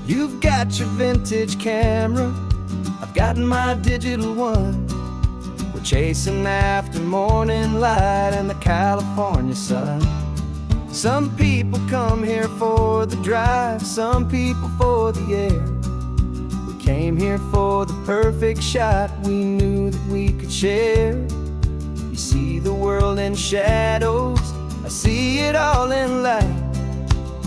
You've got your vintage camera, I've got my digital one. We're chasing after morning light and the California sun. Some people come here for the drive, some people for the air. We came here for the perfect shot we knew that we could share. You see the world in shadows, I see it all in light.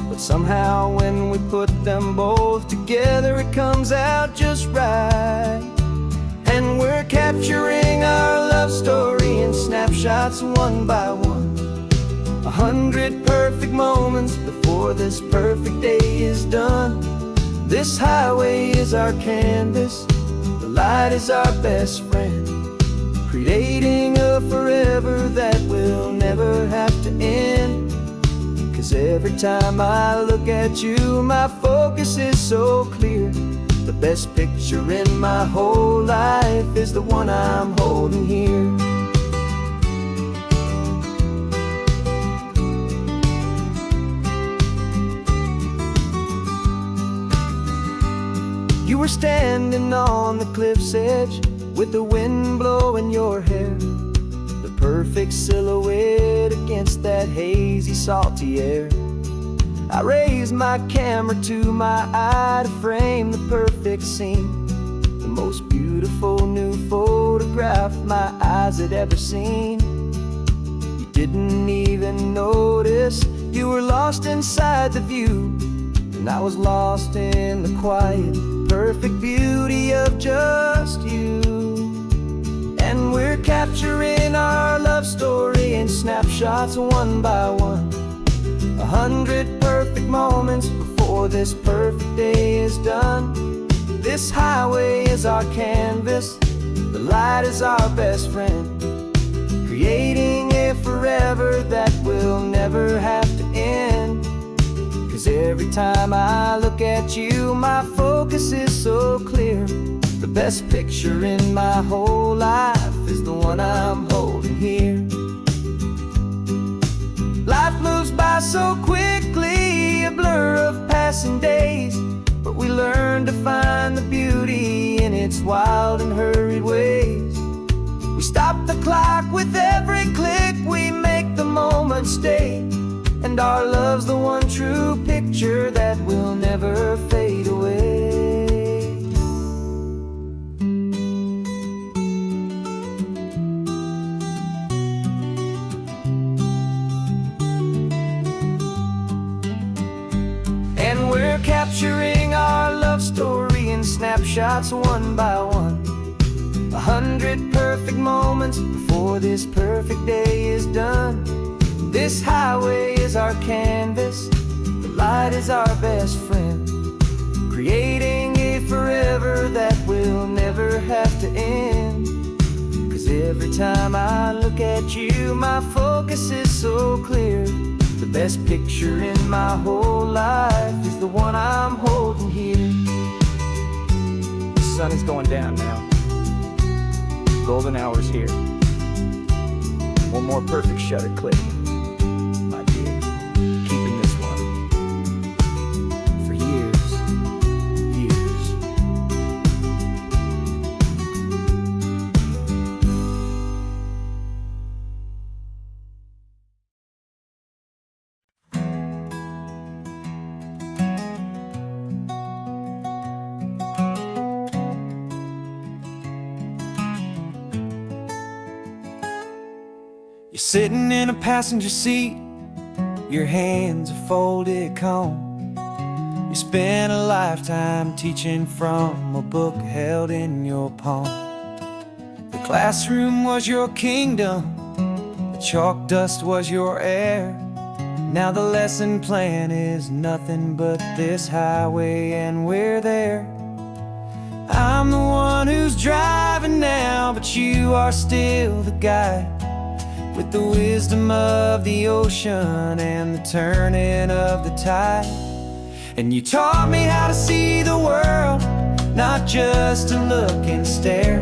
But somehow when we put them both together, it comes out just right. And we're capturing our love story in snapshots one by one. 100 perfect moments before this perfect day is done. This highway is our canvas, the light is our best friend, creating a forever that will never have to end. 'Cause every time I look at you, my focus is so clear. The best picture in my whole life is the one I'm holding here. You were standing on the cliff's edge with the wind blowing your hair, the perfect silhouette against that hazy, salty air. I raised my camera to my eye to frame the perfect scene, the most beautiful new photograph my eyes had ever seen. You didn't even notice, you were lost inside the view, and I was lost in the quiet, perfect beauty of just you. And we're capturing our love story in snapshots one by one. 100 perfect moments before this perfect day is done. This highway is our canvas, the light is our best friend, creating a forever that will never have to end. 'Cause every time I look at you, my focus is so clear. The best picture in my whole life is the one I'm holding here. Life moves by so quickly, a blur of passing days, but we learn to find the beauty in its wild and hurried ways. We stop the clock with every click, we make the moment stay, and our love's the one true picture that will never fade away. And we're capturing our love story in snapshots one by one. 100 perfect moments before this perfect day is done. This highway is our canvas, the light is our best friend, creating a forever that will never have to end. 'Cause every time I look at you, my focus is so clear. The best picture in my whole life is the one I'm holding here. The sun is going down now. Golden hour's here. One more perfect shutter click, my dear. Keeping this one for years, years. You're sitting in a passenger seat, your hands are folded calm. You spent a lifetime teaching from a book held in your palm. The classroom was your kingdom, the chalk dust was your air. Now the lesson plan is nothing but this highway, and we're there. I'm the one who's driving now, but you are still the guide, with the wisdom of the ocean and the turning of the tide. And you taught me how to see the world, not just to look and stare.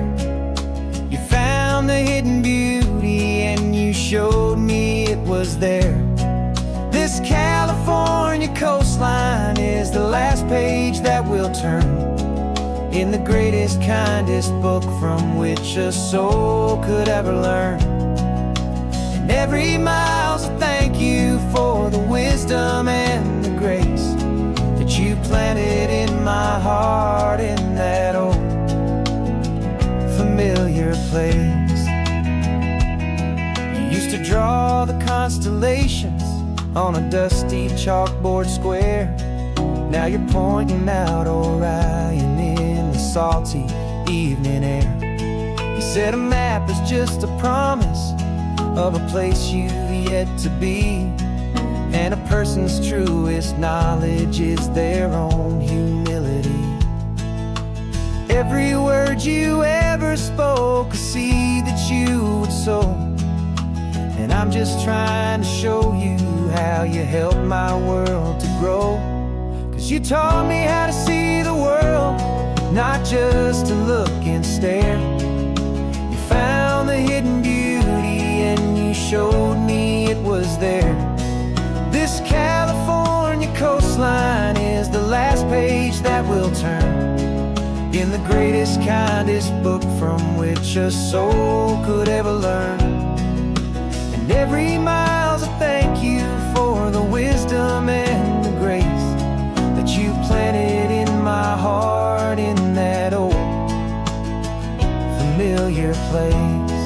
You found the hidden beauty and you showed me it was there. This California coastline is is the last page that we'll turn in the greatest, kindest book from which a soul could ever learn. And every mile's a thank you for the wisdom and the grace that you planted in my heart in that old familiar place. You used to draw the constellations on a dusty chalkboard square. Now you're pointing out Orion in the salty evening air. You said a map is just a promise of a place you've yet to be, and a person's truest knowledge is their own humility. Every word you ever spoke, a seed that you would sow, and I'm just trying to show you how you helped my world to grow. 'Cause you taught me how to see the world, not just to look and stare. You found the hidden beauty and you showed me it was there. This California coastline is the last page that we'll turn in the greatest, kindest book from which a soul could ever learn. And every mile's a thank you for the wisdom and the grace that you planted in my heart in that old familiar place.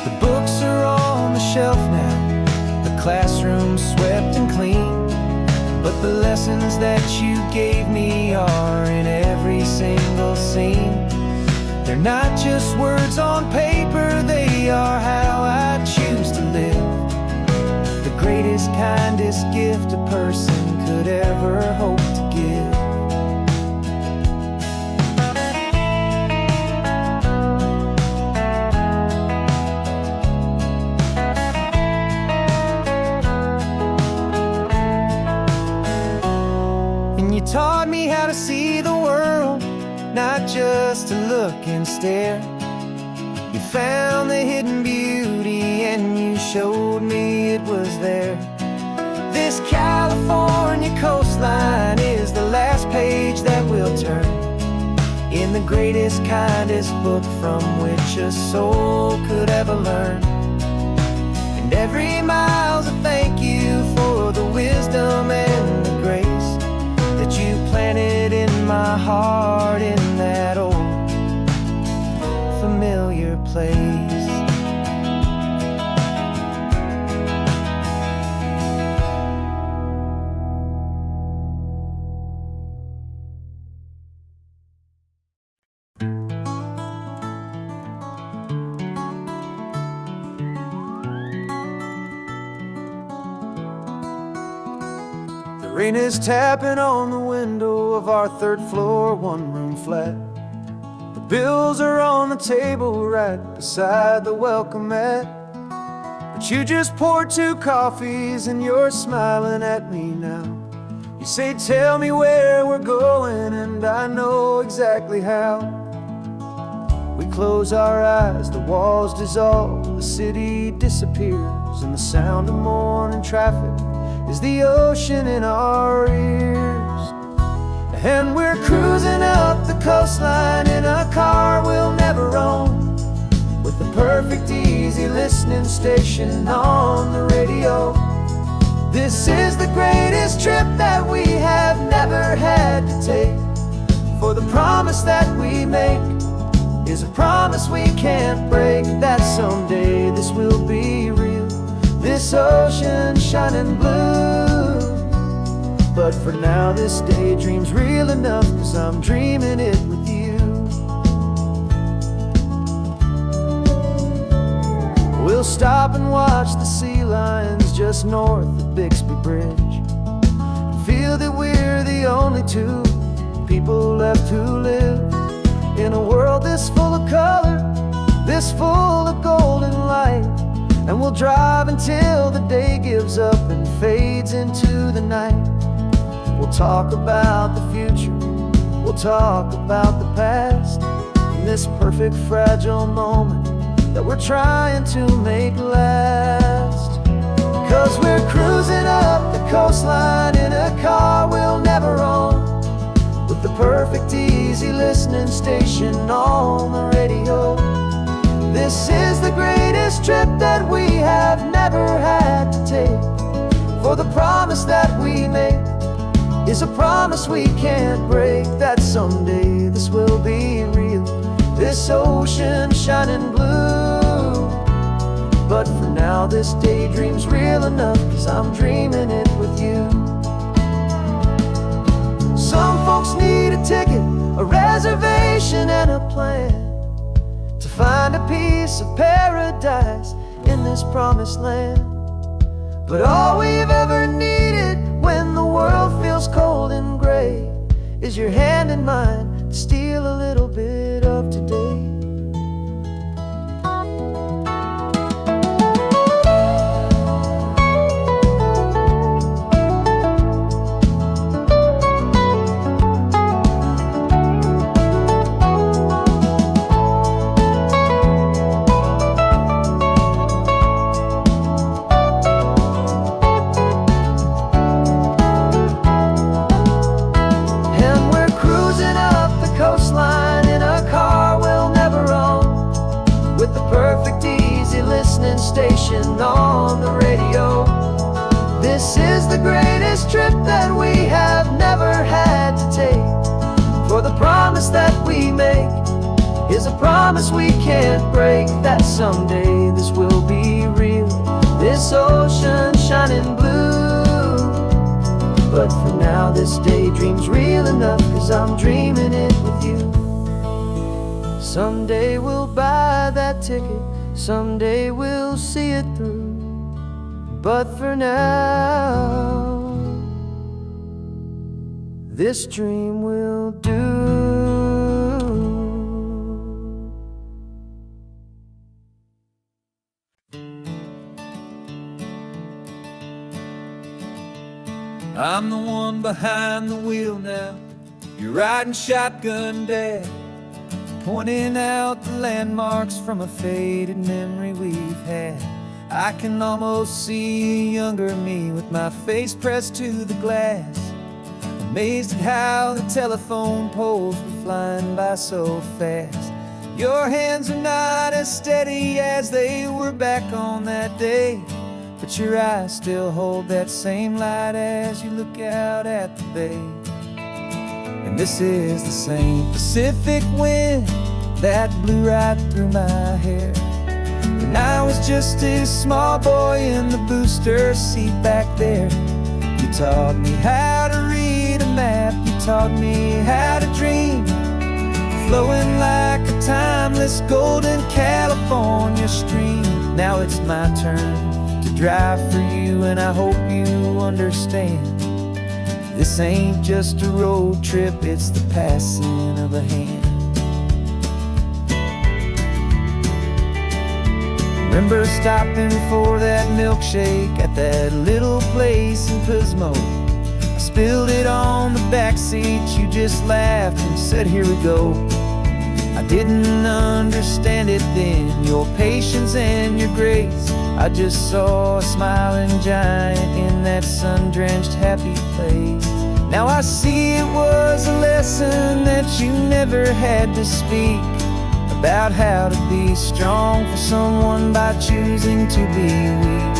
The books are on the shelf now, the classroom swept and clean, but the lessons that you gave me are in every single scene. They're not just words on paper, they are how I choose to live. The greatest, kindest gift a person could ever hope to give. And you taught me how to see the world, not just to look and stare. You found the hidden beauty and you showed me it was there. This California coastline is the last page that we'll turn in the greatest, kindest book from which a soul could ever learn. And every mile's a thank you for the wisdom and the grace that you planted in my heart in that old familiar place. The rain is tapping on the window of our third floor, one-room flat. The bills are on the table right beside the welcome mat. But you just poured 2 coffees and you're smiling at me now. You say, tell me where we're going, and I know exactly how. We close our eyes, the walls dissolve, the city disappears, and the sound of morning traffic is the ocean in our ears. And we're cruising up the coastline in a car we'll never own, with the perfect easy listening station on the radio. This is the greatest trip that we have never had to take, for the promise that we make is a promise we can't break, that someday this will be real, this ocean shining blue. But for now this daydream's real enough, 'cause I'm dreaming it with you. We'll stop and watch the sea lions just north of Bixby Bridge, and feel that we're the only 2 people left who live in a world this full of color, this full of golden light. And we'll drive until the day gives up and fades into the night. We'll talk about the future, we'll talk about the past, in this perfect fragile moment that we're trying to make last. 'Cause we're cruising up the coastline in a car we'll never own, with the perfect easy listening station on the radio. This is the greatest trip that we have never had to take, for the promise that we make is a promise we can't break, that someday this will be real, this ocean shining blue. But for now this daydream's real enough, 'cause I'm dreaming it with you. Some folks need a ticket, a reservation and a plan to find a piece of paradise in this promised land. But all we've ever needed when the world feels cold and gray is your hand in mine to steal a little bit of today. Station on the radio. This is the greatest trip that we have never had to take, for the promise that we make is a promise we can't break, that someday this will be real, this ocean shining blue. But for now this daydream's real enough, 'cause I'm dreaming it with you. Someday we'll buy that ticket, someday we'll see it through, but for now this dream will do. I'm the one behind the wheel now, you're riding shotgun, Dad, pointing out the landmarks from a faded memory we've had. I can almost see a younger me with my face pressed to the glass, amazed at how the telephone poles were flying by so fast. Your hands are not as steady as they were back on that day, but your eyes still hold that same light as you look out at the bay. And this is the same Pacific wind that blew right through my hair when I was just a small boy in the booster seat back there. You taught me how to read a map, you taught me how to dream, flowing like a timeless golden California stream. Now it's my turn to drive for you, and I hope you understand, this ain't just a road trip, it's the passing of a hand. Remember stopping for that milkshake at that little place in Pismo? I spilled it on the backseat, you just laughed and said, here we go. I didn't understand it then, your patience and your grace. I just saw a smiling giant in that sun-drenched happy place. Now I see it was a lesson that you never had to speak, about how to be strong for someone by choosing to be weak.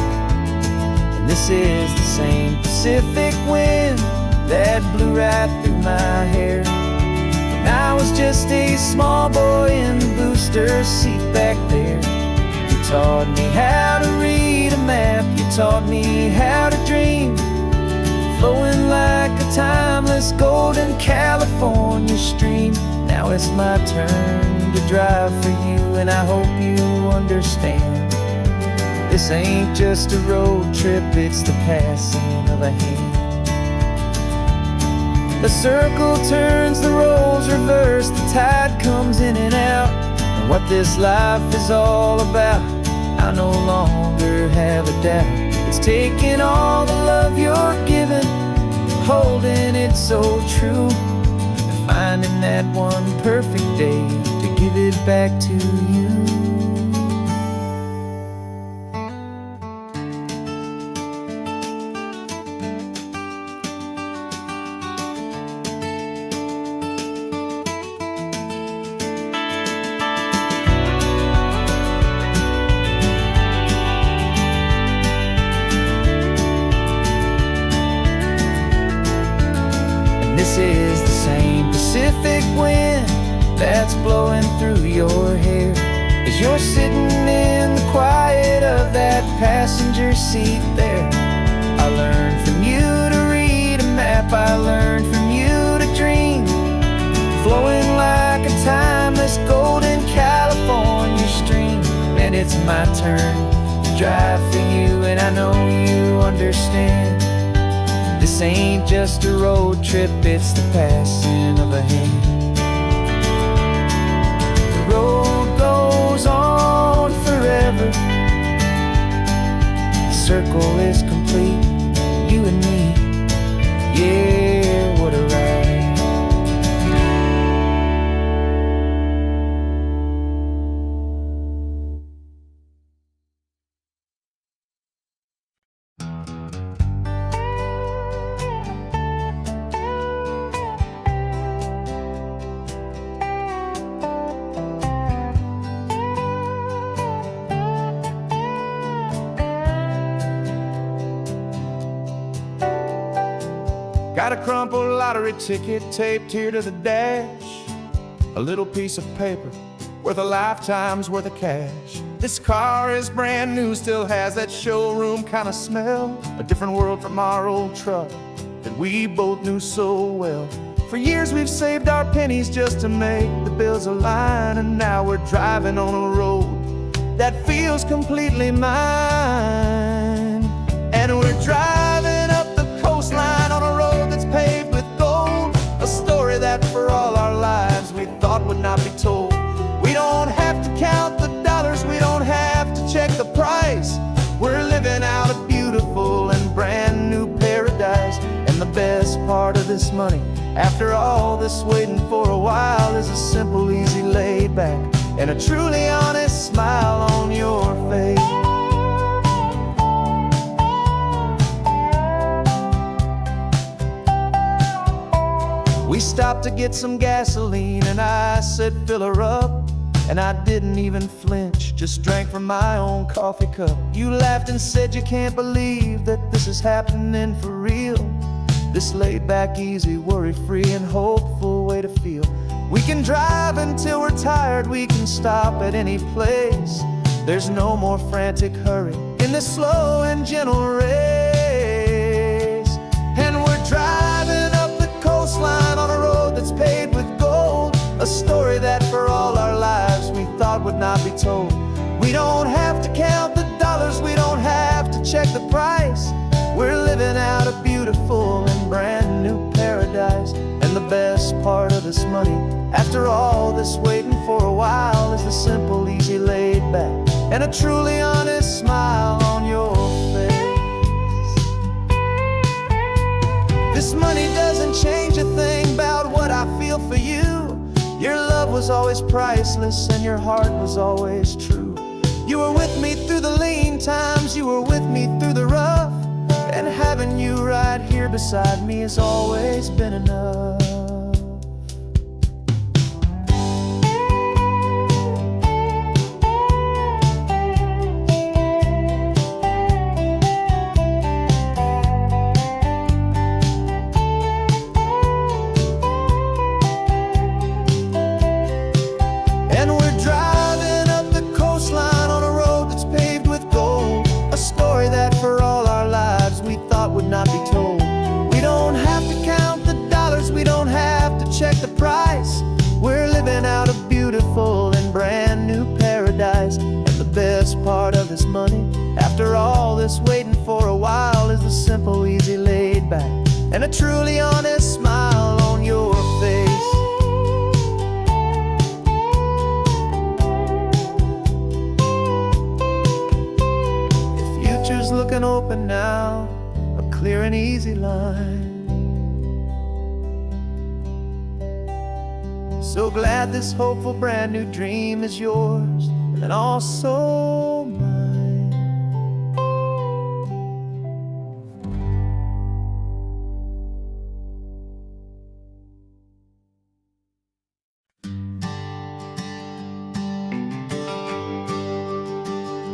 And this is the same Pacific wind that blew right through my hair when I was just a small boy in the booster seat back there. You taught me how to read a map, you taught me how to dream, flowing like a timeless golden California stream. Now it's my turn to drive for you, and I hope you understand, this ain't just a road trip, it's the passing of a hand. The circle turns, the roles reverse, the tide comes in and out, and what this life is all about, I no longer have a doubt. It's taking all the love you're giving, holding it so true, and finding that one perfect day to give it back to you. This is the same Pacific wind that's blowing through your hair as you're sitting in the quiet of that passenger seat there. I learned from you to read a map, I learned from you to dream, flowing like a timeless golden California stream. And it's my turn to drive for you, and I know you understand. This ain't just a road trip, it's the passing of a hand. The road goes on forever. The circle is complete, you and me. Yeah, what a ride. Got a crumpled lottery ticket taped here to the dash, a little piece of paper worth a lifetime's worth of cash. This car is brand new, still has that showroom kind of smell, a different world from our old truck that we both knew so well. For years we've saved our pennies just to make the bills align, and now we're driving on a road that feels completely mine. And we're driving up the coastline on a road that's paved with gold, a story that for all our lives we thought would not be told. We don't have to count the dollars, we don't have to check the price. We're living out a beautiful and brand new paradise. And the best part of this money, after all this waiting for a while, is a simple, easy, laid back, and a truly honest smile on your face. We stopped to get some gasoline, and I said fill her up, and I didn't even flinch, just drank from my own coffee cup. You laughed and said you can't believe that this is happening for real. This laid back, easy, worry-free and hopeful way to feel. We can drive until we're tired, we can stop at any place. There's no more frantic hurry in this slow and gentle race. And we're driving up the coastline on a road that's paved with gold, a story that for all our lives we thought would not be told. We don't have to count the dollars, we don't have to check the price. We're living out a beautiful and brand new paradise. And the best part of this money, after all this waiting for a while, is the simple, easy, laid back, and a truly honest smile on your face. This money doesn't change a thing about what I feel for you. Your love was always priceless and your heart was always true. You were with me through the lean times, you were with me through the rough, and having you right here beside me has always been enough. And we're driving up the coastline on a road that's paved with gold, a story that for all our lives we thought would not be told. We don't have to count the dollars, we don't have to check the price. We're living out a beautiful and brand new paradise. And the best part of this money, after all this waiting for a while, is the simple, easy, laid back, and a truly honest smile on your face. The future's looking open now, a clear and easy line. So glad this hopeful brand new dream is yours and also mine.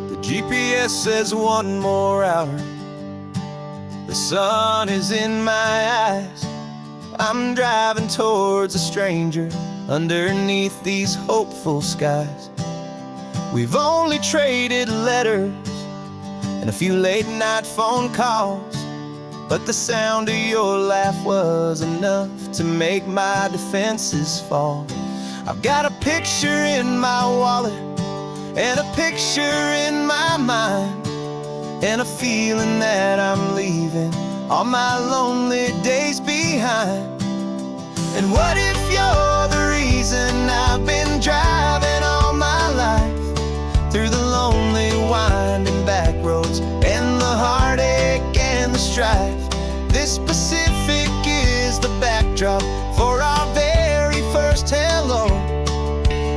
The GPS says 1 more hour. The sun is in my eyes. I'm driving towards a stranger underneath these hopeful skies. We've only traded letters and a few late night phone calls, but the sound of your laugh was enough to make my defenses fall. I've got a picture in my wallet and a picture in my mind, and a feeling that I'm leaving all my lonely days behind. And what if you're the reason I've been driving all my life, through the lonely winding back roads and the heartache and the strife? This Pacific is the backdrop for our very first hello,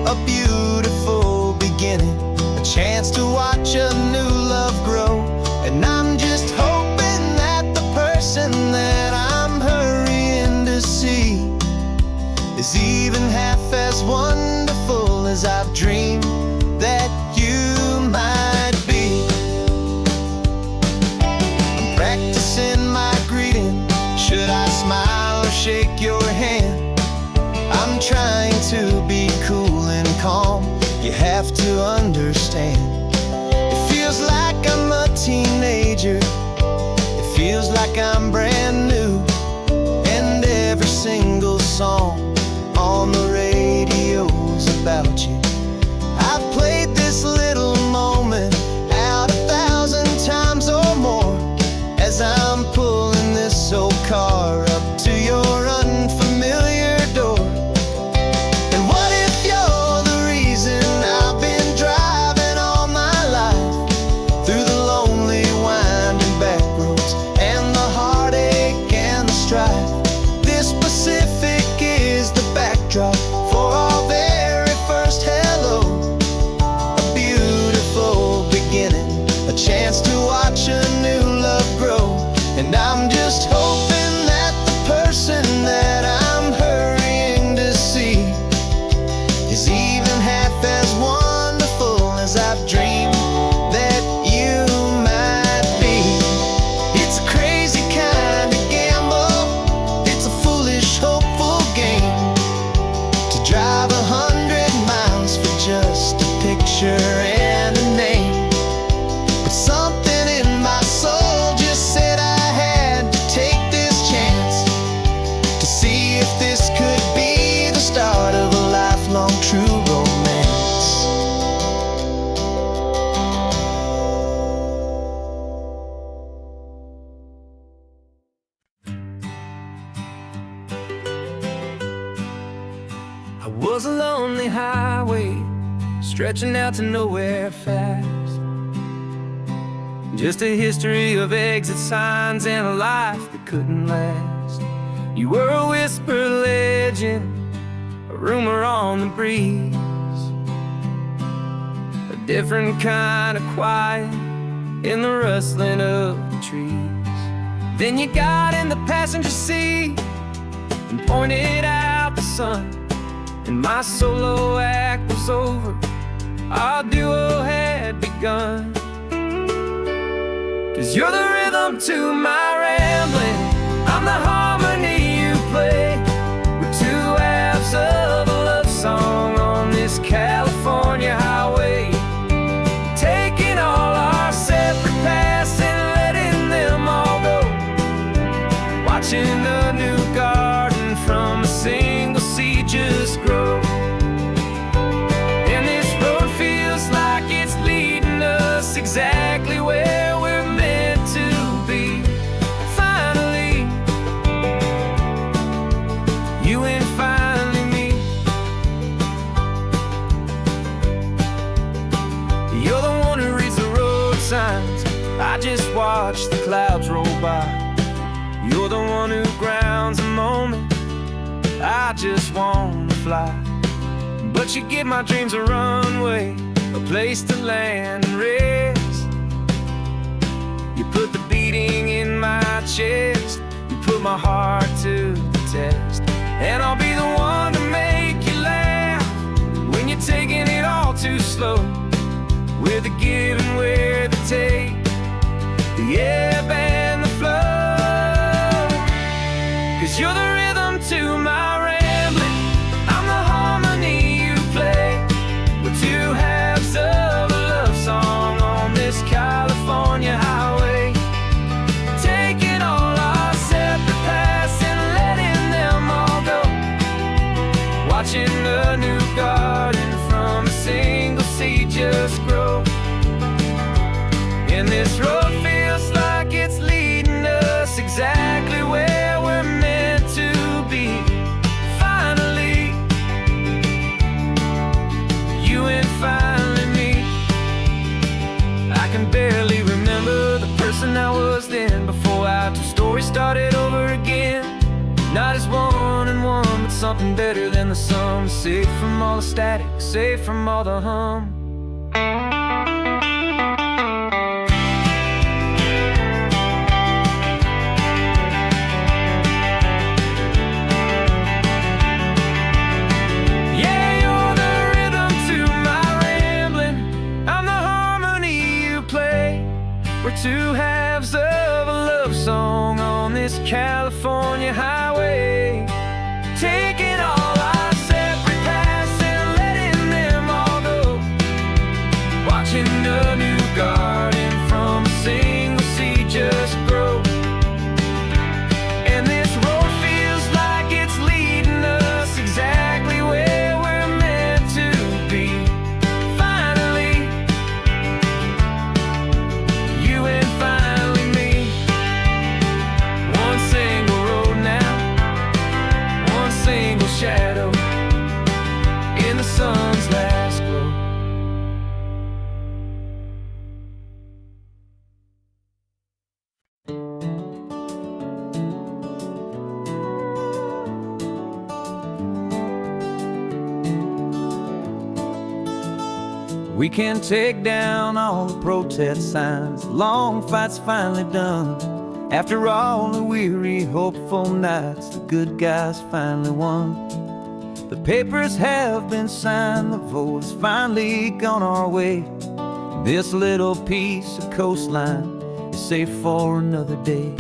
a beautiful beginning, a chance to watch a new love grow. And I'm just hoping that the person that I'm hurrying to see is even half as wonderful as I've dreamed that you might be. I'm practicing my greeting. Should I smile or shake your hand? I'm trying to be cool and calm. You have to understand. It feels like I'm a teenager. It feels like I'm brand new. And every single song on the radio's about you. I've played this little moment out 1,000 times or more, as I'm pulling this old car up to your unfamiliar door. And what if you're the reason I've been driving all my life, through the lonely winding back roads and the heartache and the strife? This Pacific is the backdrop for our very first hello, a beautiful beginning, a chance to watch a new love grow. And I'm just hoping that the person that I'm hurrying to see is even half as wonderful as I've dreamed that you might be. It's a crazy kind of gamble, it's a foolish, hopeful game, to drive 100 miles for just a picture and a name. But something in my soul just said I had to take this chance, to see if this could be the start of a lifelong true romance. I was a lonely highway, stretching out to nowhere fast. Just a history of exit signs and a life that couldn't last. You were a whisper legend, a rumor on the breeze, a different kind of quiet in the rustling of the trees. Then you got in the passenger seat and pointed out the sun, and my solo act was over, our duo had begun. 'Cause you're the rhythm to my rambling, I'm the harmony you play. We're two halves of a love song on this California highway, taking all our separate paths and letting them all go, watching a new garden from a single seed just grow. And this road feels like it's leading us exactly where we're meant to be. Finally, you and finally me. You're the one who reads the road signs, I just watch the clouds roll by. You're the one who grounds a moment, I just wanna fly. But you give my dreams a runway, a place to land and rest. You put the beating in my chest, you put my heart to the test. And I'll be the one to make you laugh when you're taking it all too slow. We're the give and we're the take, the ebb and the flow. 'Cause you're the rhythm rhythm to my rambling. I'm the harmony you play. We're two halves of a love song on this California highway. Taking all our separate paths and letting them all go. Watching a new garden from a single seed just grow. And this road feels like it's leading us exactly where we're meant to be. Finally, you and finally me. I can barely remember the person I was then, before our two stories started over again. Not as one and one, but something better than the sum. Safe from all the static, safe from all the hum. We're two halves of a love song on this California highway. Taking all our separate paths and letting them all go. Watching a new garden from a single seed just grow. And this road feels like it's leading us exactly where we're meant to be. Shadow in the sun's last glow. We can take down all the protest signs. Long fight's finally done. After all the weary, hopeful nights, the good guys finally won. The papers have been signed, the vote has finally gone our way. This little piece of coastline is safe for another day.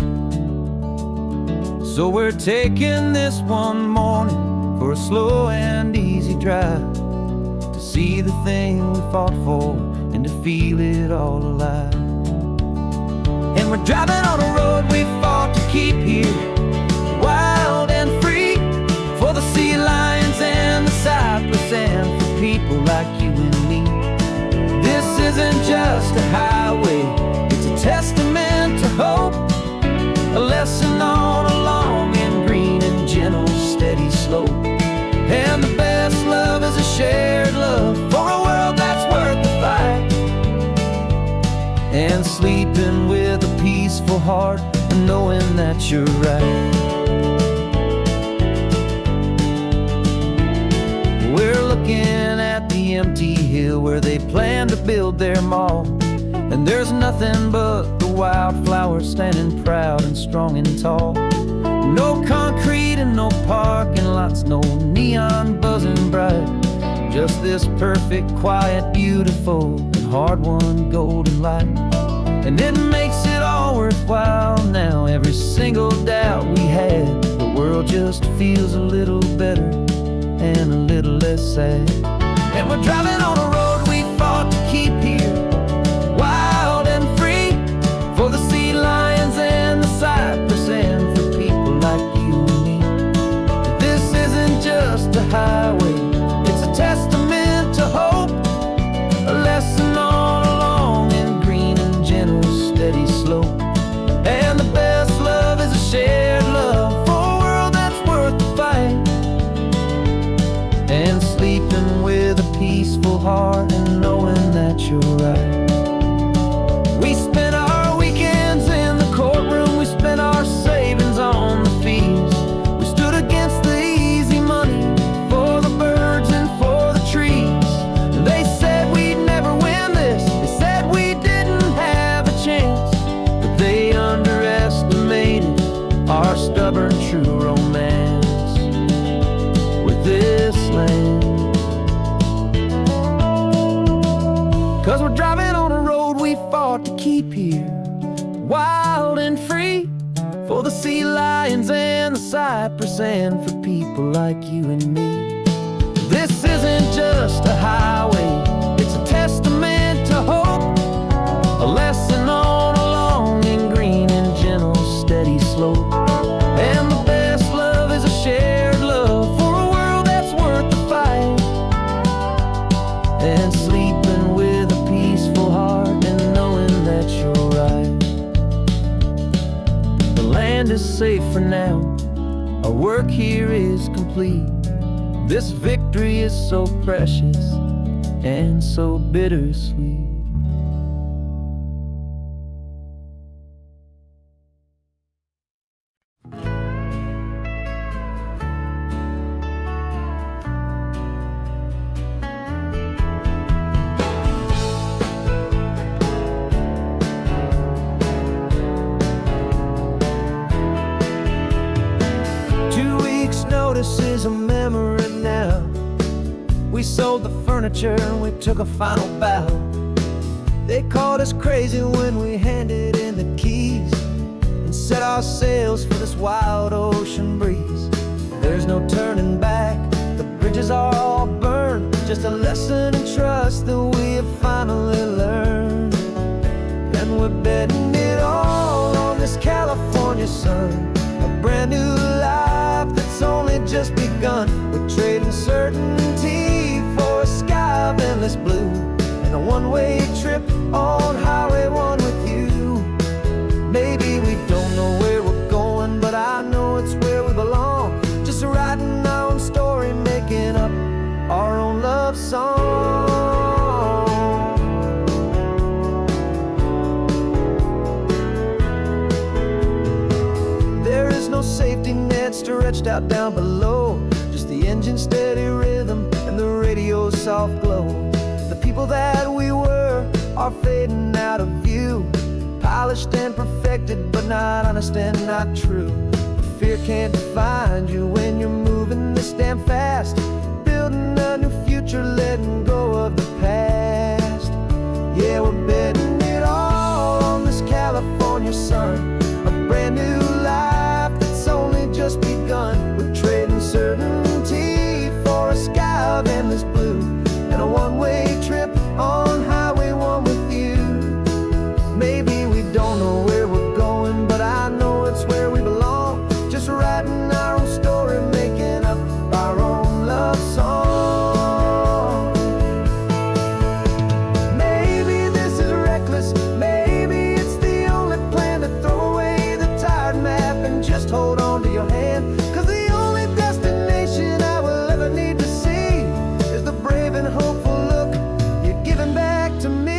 So we're taking this one morning for a slow and easy drive, to see the thing we fought for and to feel it all alive. And we're driving on a road we fought to keep here, wild and free, for the sea lions and the cypress and for people like you and me. This isn't just a highway, it's a testament to hope, a lesson on a long and green and gentle steady slope. And the best love is a shared love for a world that's worth the fight. And sleeping with a peaceful heart and knowing that you're right. We're looking at the empty hill where they plan to build their mall, and there's nothing but the wildflowers standing proud and strong and tall. No concrete and no parking lots, no neon buzzing bright, just this perfect, quiet, beautiful, and hard-won golden light. And it makes it all worthwhile now. Every single doubt we had, the world just feels a little better and a little less sad. And we're driving on a road we fought to keep here, wild and free, for the sea lions and the cypress and for people like you and me. This isn't just a highway, it's a testament to hope, a lesson on a long and green and gentle steady slope. And the best love is a shared love for a world that's worth the fight. And sleeping with a peaceful heart and knowing that you're right. We spent our weekends in the courtroom, we spent our savings on the fees. We stood against the easy money for the birds and for the trees. They said we'd never win this, they said we didn't have a chance, but they underestimated our stubborn true romance with this land. 'Cause we're driving on a road we fought to keep here, wild and free, for the the sea lions and the cypress, and for people like you and me. This isn't just a highway, it's a testament to hope, a lesson on a long and green and gentle, steady slope. And the best love is a shared love for a world that's worth the fight, and sleeping with a peaceful heart and knowing that you're right. The land is safe for now, our work here is complete. This victory is so precious and so bittersweet. Notice is a memory now. We sold the furniture and we took a final bow. They called us crazy when we handed in the keys and set our sails for this wild ocean breeze. There's no turning back, the bridges are all burned, just a lesson in trust that we have finally learned. And we're betting it all on this California sun, a brand new life that's only just begun. We're trading certainty for a sky of endless blue, and a one-way trip on Highway 1 with you. Maybe we don't know where we're going, but I know it's where we belong. Just writing our own story, making up our own love song. There is no safety net stretched out down below, just the engine's steady rhythm and the radio's soft glow. The people that we were are fading out of view, polished and perfected, but not honest and not true. Fear can't define you when you're moving this damn fast, building a new future, letting go of the past. Yeah, we're betting it all on this California sun, a brand new life that's only just begun. We're trading certainty for a sky of endless blue, and a one-way trip on Highway 1 with you. Maybe we don't know where we're going, but I know it's where we belong. Just writing our own story, making up our own love song. Maybe this is reckless, maybe it's the only plan to throw away the tired map and just hold on to your hand. 'Cause the only destination I will ever need to see is the brave and hopeful look you're giving back to me.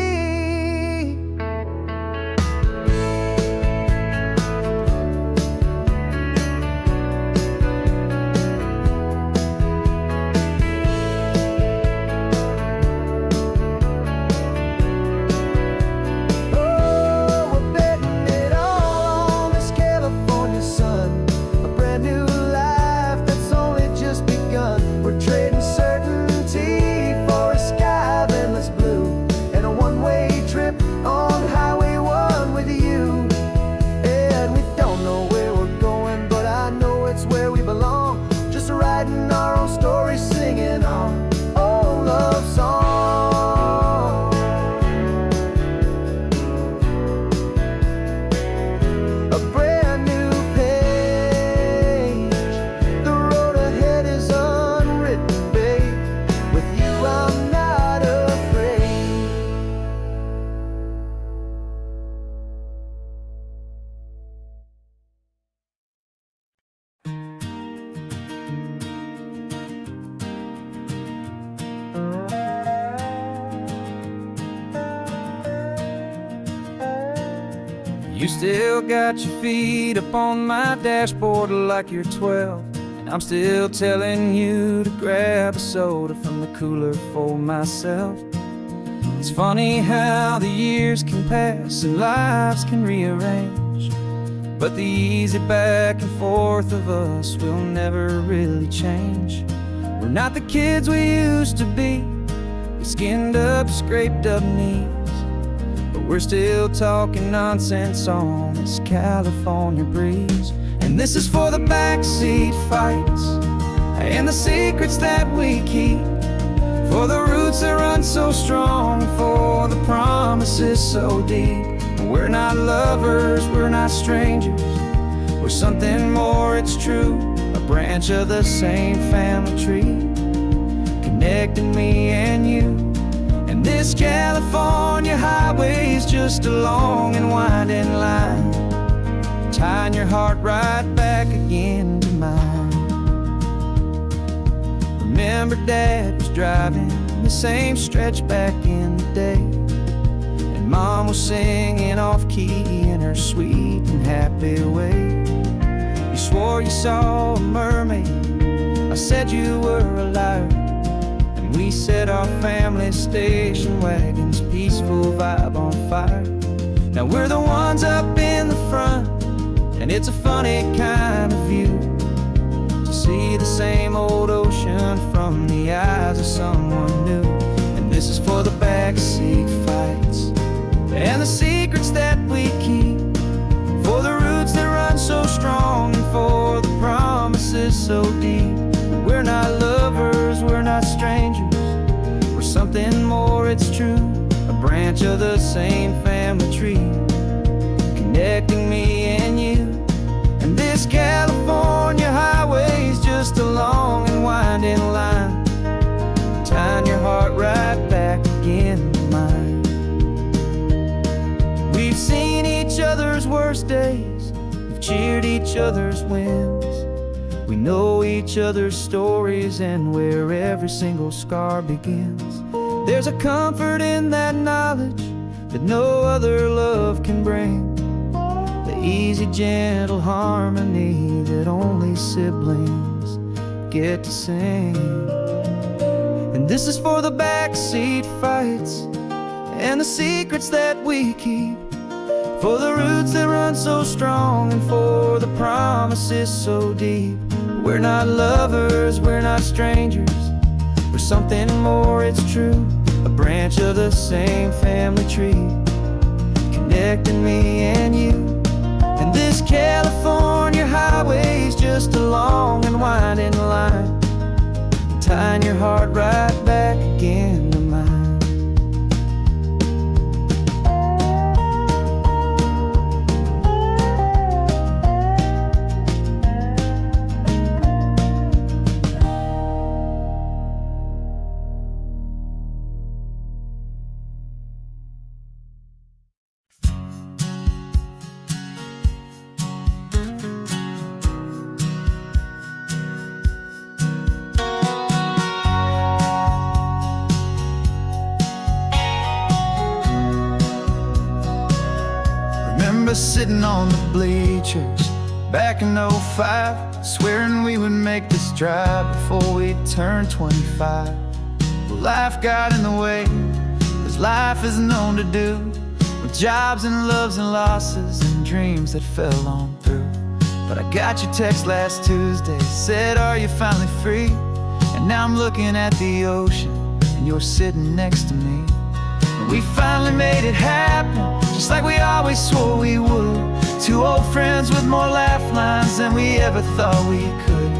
Oh, we're betting it all on this California sun, a brand new life that's only just begun. We're trading certainty for a sky of endless blue, and a one-way trip on Highway 1 with you. And we don't know where we're going, but I know it's where we belong. Just writing our own story, singing our own love song. A brand new page, the road ahead is unwritten, babe. With you I'm not afraid. You still got your feet up on my dashboard like you're 12, and I'm still telling you to grab a soda from the cooler for myself. It's funny how the years can pass and lives can rearrange, but the easy back and forth of us will never really change. We're not the kids we used to be, with skinned up, scraped up knees, but We're still talking nonsense on this California breeze. And this is for the backseat fights and the secrets that we keep, for the roots that run so strong, for the promises so deep. We're not lovers, we're not strangers, we're something more, it's true. A branch of the same family tree, connecting me and you. And this California highway is just a long and winding line, tying your heart right back again to mine. Remember Dad was driving the same stretch back in the day, and Mom was singing off-key in her sweet and happy way. You swore you saw a mermaid, I said you were a liar, and we set our family station wagon's peaceful vibe on fire. Now we're the ones up in the front, and it's a funny kind of view to see the same old ocean from the eyes of someone new. And this is for the backseat fights and the secrets that we keep, for the roots that run so strong, and for the promises so deep. We're not lovers, we're not strangers, we're something more, it's true. A branch of the same family tree, connecting me and you. And this California highway is just a long and winding line, tying your heart right back again to mine. We've seen each other's worst days, we've cheered each other's wins. We know each other's stories and where every single scar begins. There's a comfort in that knowledge that no other love can bring, the easy, gentle harmony that only siblings get to sing. And this is for the backseat fights and the secrets that we keep, for the roots that run so strong, and for the promises so deep. We're not lovers, we're not strangers, we're something more, it's true. A branch of the same family tree, connecting me and you. And this California highway is just a long and winding line, tying your heart right back again to mine. Remember sitting on the bleachers back in '05, swearing we would make this drive before we turned 25. But life got in the way, as life is known to do, with jobs and loves and losses and dreams that fell on through. But I got your text last Tuesday, said, are you finally free? And now I'm looking at the ocean, and you're sitting next to me. And we finally made it happen, just like we always swore we would. Two old friends with more laugh lines than we ever thought we could.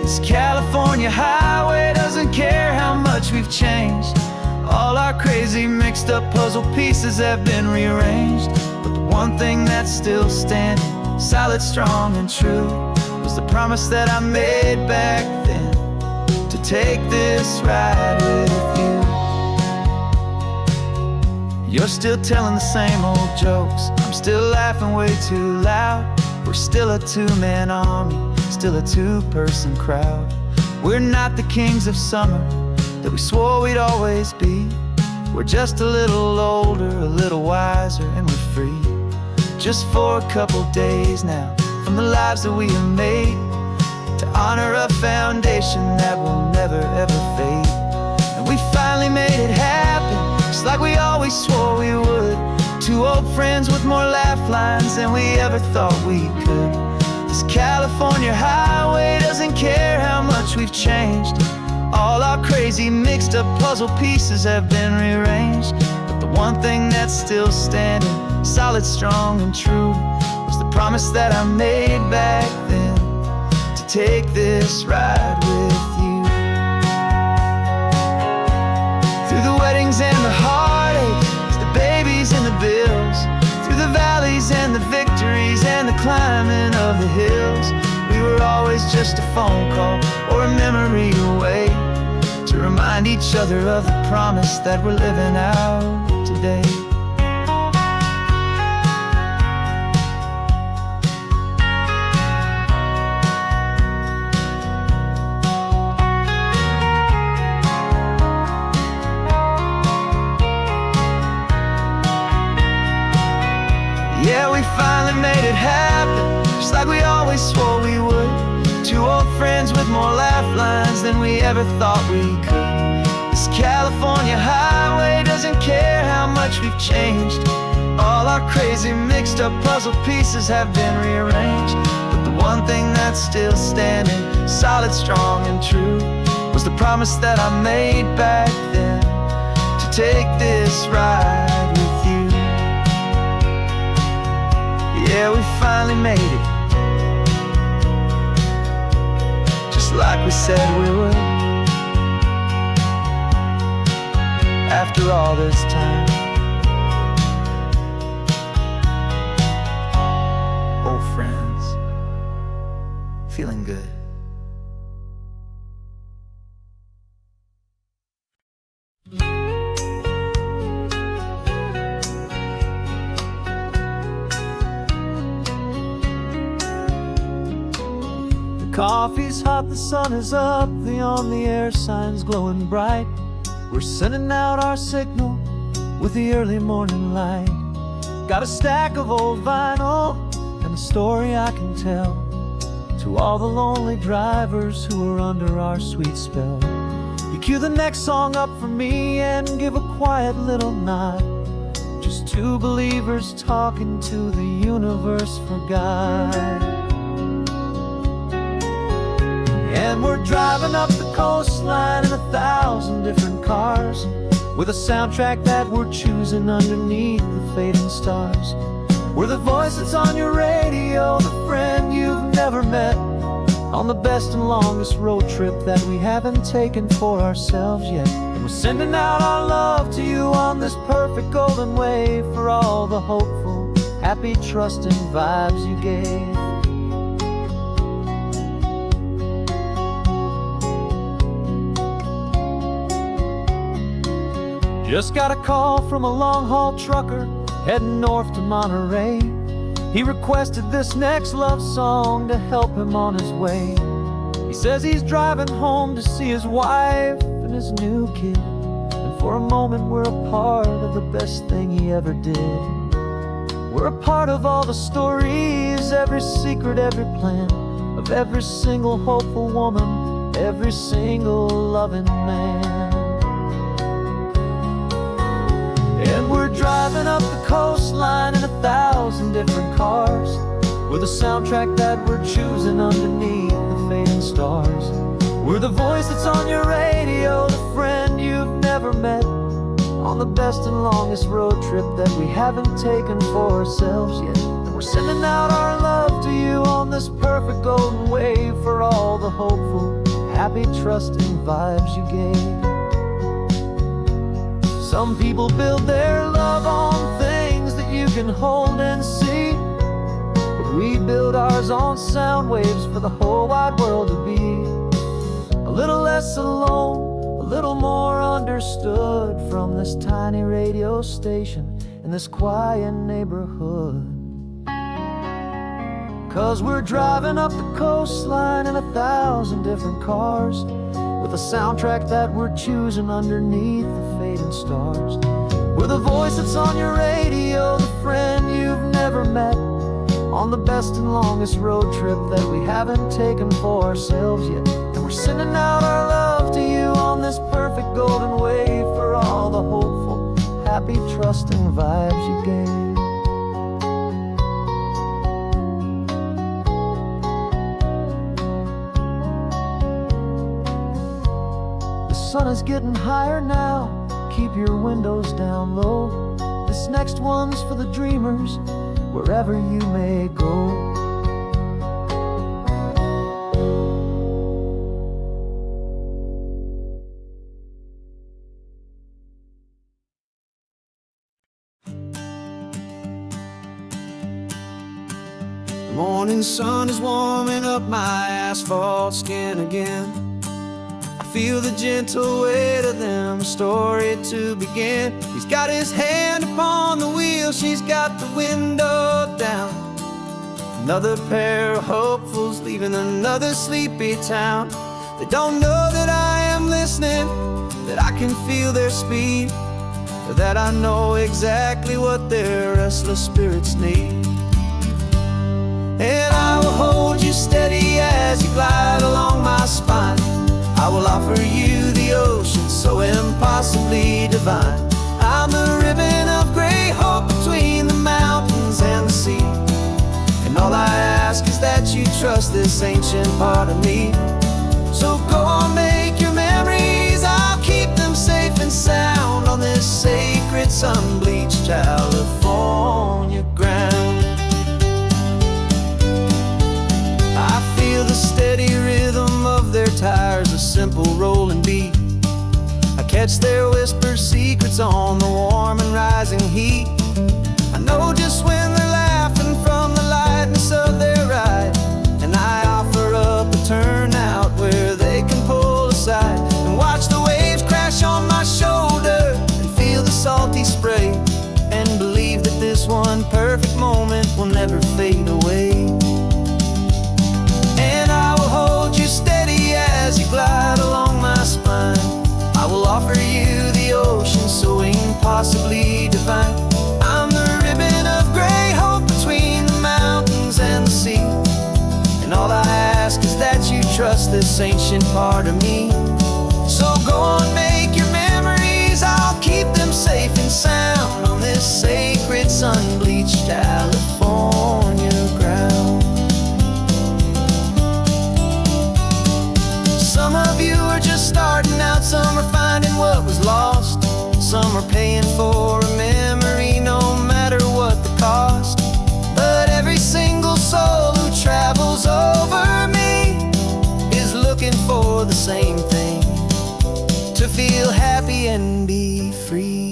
This California highway doesn't care how much we've changed. All our crazy mixed up puzzle pieces have been rearranged. But the one thing that's still standing, solid, strong, and true, was the promise that I made back then, to take this ride with you. You're still telling the same old jokes, I'm still laughing way too loud. We're still a two-man army, still a two-person crowd. We're not the kings of summer that we swore we'd always be. We're just a little older, a little wiser, and we're free. Just for a couple days now, from the lives that we have made, to honor a foundation that will never ever fade. And we finally made it happen, just like we always swore we would. Two old friends with more laugh lines than we ever thought we could. This California highway doesn't care how much we've changed. All our crazy mixed up puzzle pieces have been rearranged. But the one thing that's still standing, solid, strong, and true, was the promise that I made back then, to take this ride with you. Through the weddings and the heartaches, the babies and the bills, through the valleys and the victories and the climbing of the hills, we were always just a phone call or a memory away, to remind each other of the promise that we're living out today. Yeah, we finally made it happen, just like we always swore we would. Two old friends with more laugh lines than we ever thought we could. This California highway doesn't care how much we've changed. All our crazy mixed up puzzle pieces have been rearranged, but the one thing that's still standing, solid, strong, and true, was the promise that I made back then, to take this ride with you. Yeah, we finally made it, just like we said we would. After all this time, old friends, feeling good. Coffee's hot, the sun is up, the on-the-air sign's glowing bright. We're sending out our signal with the early morning light. Got a stack of old vinyl and a story I can tell, to all the lonely drivers who are under our sweet spell. You cue the next song up for me and give a quiet little nod, just two believers talking to the universe for God. And we're driving up the coastline in 1,000 different cars, with a soundtrack that we're choosing underneath the fading stars. We're the voice that's on your radio, the friend you've never met, on the best and longest road trip that we haven't taken for ourselves yet. And we're sending out our love to you on this perfect golden wave, for all the hopeful, happy, trusting vibes you gave. Just got a call from a long-haul trucker heading north to Monterey. He requested this next love song to help him on his way. He says he's driving home to see his wife and his new kid, and for a moment we're a part of the best thing he ever did. We're a part of all the stories, every secret, every plan, of every single hopeful woman, every single loving man. And we're driving up the coastline in 1,000 different cars, with a soundtrack that we're choosing underneath the fading stars. We're the voice that's on your radio, the friend you've never met, on the best and longest road trip that we haven't taken for ourselves yet. And we're sending out our love to you on this perfect golden wave, for all the hopeful, happy, trusting vibes you gave. Some people build their love on things that you can hold and see, but we build ours on sound waves for the whole wide world to be a little less alone, a little more understood, from this tiny radio station in this quiet neighborhood. 'Cause we're driving up the coastline in 1,000 different cars, with a soundtrack that we're choosing underneath the fading stars. We're the voice that's on your radio, the friend you've never met, on the best and longest road trip that we haven't taken for ourselves yet. And we're sending out our love to you on this perfect golden wave, for all the hopeful, happy, trusting vibes you gave. The sun is getting higher now, keep your windows down low. This next one's for the dreamers, wherever you may go. The morning sun is warming up my asphalt skin again. I feel the gentle weight of them, a story to begin. He's got his hand upon the wheel, she's got the window down. Another pair of hopefuls leaving another sleepy town. They don't know that I am listening, that I can feel their speed, or that I know exactly what their restless spirits need. And I will hold you steady as you glide along my spine. I will offer you the ocean so impossibly divine. I'm the ribbon of gray hope between the mountains and the sea. And all I ask is that you trust this ancient part of me. So go on, make your memories, I'll keep them safe and sound on this sacred sun-bleached California ground. I feel the steady rhythm of their tires, a simple rolling beat. I catch their whispered secrets on the warm and rising heat. I know just when they're laughing from the lightness of their ride, and I offer up a turnout where they can pull aside and watch the waves crash on my shoulder and feel the salty spray, and believe that this one perfect moment will never fade away. Hold you steady as you glide along my spine. I will offer you the ocean so impossibly divine. I'm the ribbon of gray hope between the mountains and the sea. And all I ask is that you trust this ancient part of me. So go on, make your memories, I'll keep them safe and sound on this sacred sun-bleached California ground. Some of you are just starting out, some are finding what was lost. Some are paying for a memory no matter what the cost. But every single soul who travels over me is looking for the same thing, to feel happy and be free.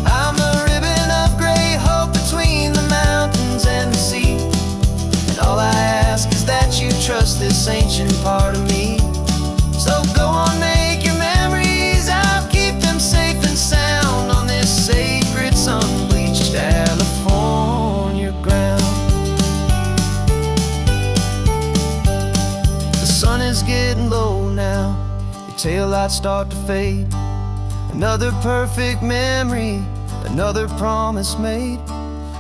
I'm a ribbon of gray hope between the mountains and the sea. And all I ask is that you trust this ancient part of me. So go on, make your memories, I'll keep them safe and sound on this sacred sun-bleached California ground. The sun is getting low now, your taillights start to fade. Another perfect memory, another promise made.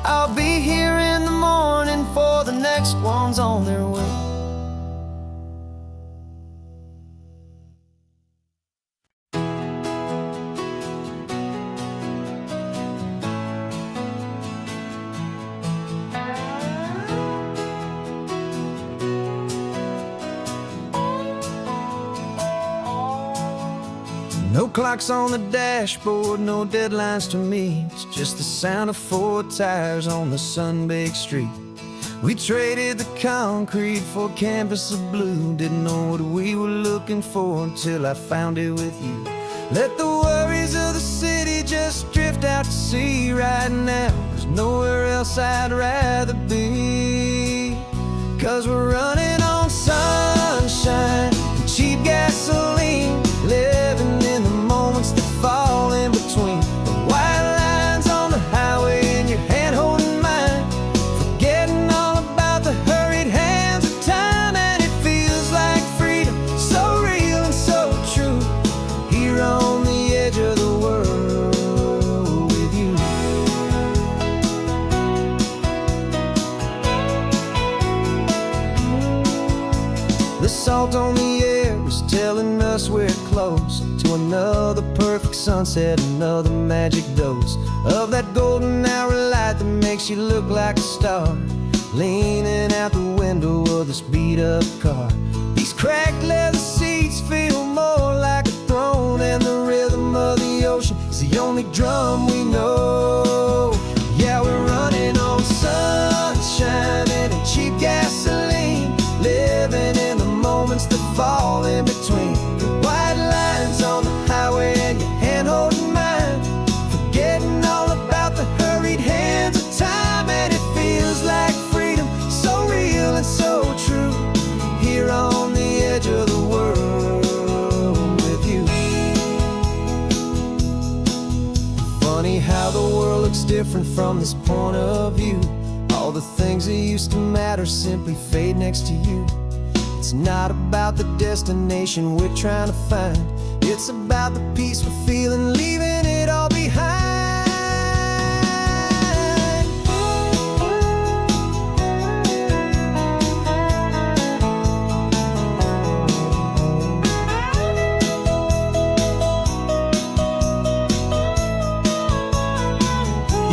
I'll be here in the morning for the next ones on their way. No clocks on the dashboard, no deadlines to meet. It's just the sound of 4 tires on the sun-baked street. We traded the concrete for a canvas of blue. Didn't know what we were looking for until I found it with you. Let the worries of the city just drift out to sea right now. There's nowhere else I'd rather be. 'Cause we're running on sunshine and cheap gasoline, living in the moments that fall in between. The white lines on the highway and your hand holding mine, forgetting all about the hurried hands of time. And it feels like freedom, so real and so true, here on the edge of the world with you. The salt on the air is telling us we're close to another perfect sunset, another magic dose of that golden hour light that makes you look like a star, leaning out the window of this beat-up car. These cracked leather seats feel more like a throne, and the rhythm of the ocean is the only drum we know. Yeah, we're running on sunshine and cheap gasoline, living in the moments that fall in between the white lines on the highway and your hand holding mine, forgetting all about the hurried hands of time. And it feels like freedom, so real and so true, here on the edge of the world with you. Funny how the world looks different from this point of view. All the things that used to matter simply fade next to you. It's not about the destination we're trying to find, it's about the peace we're feeling, leaving it all behind.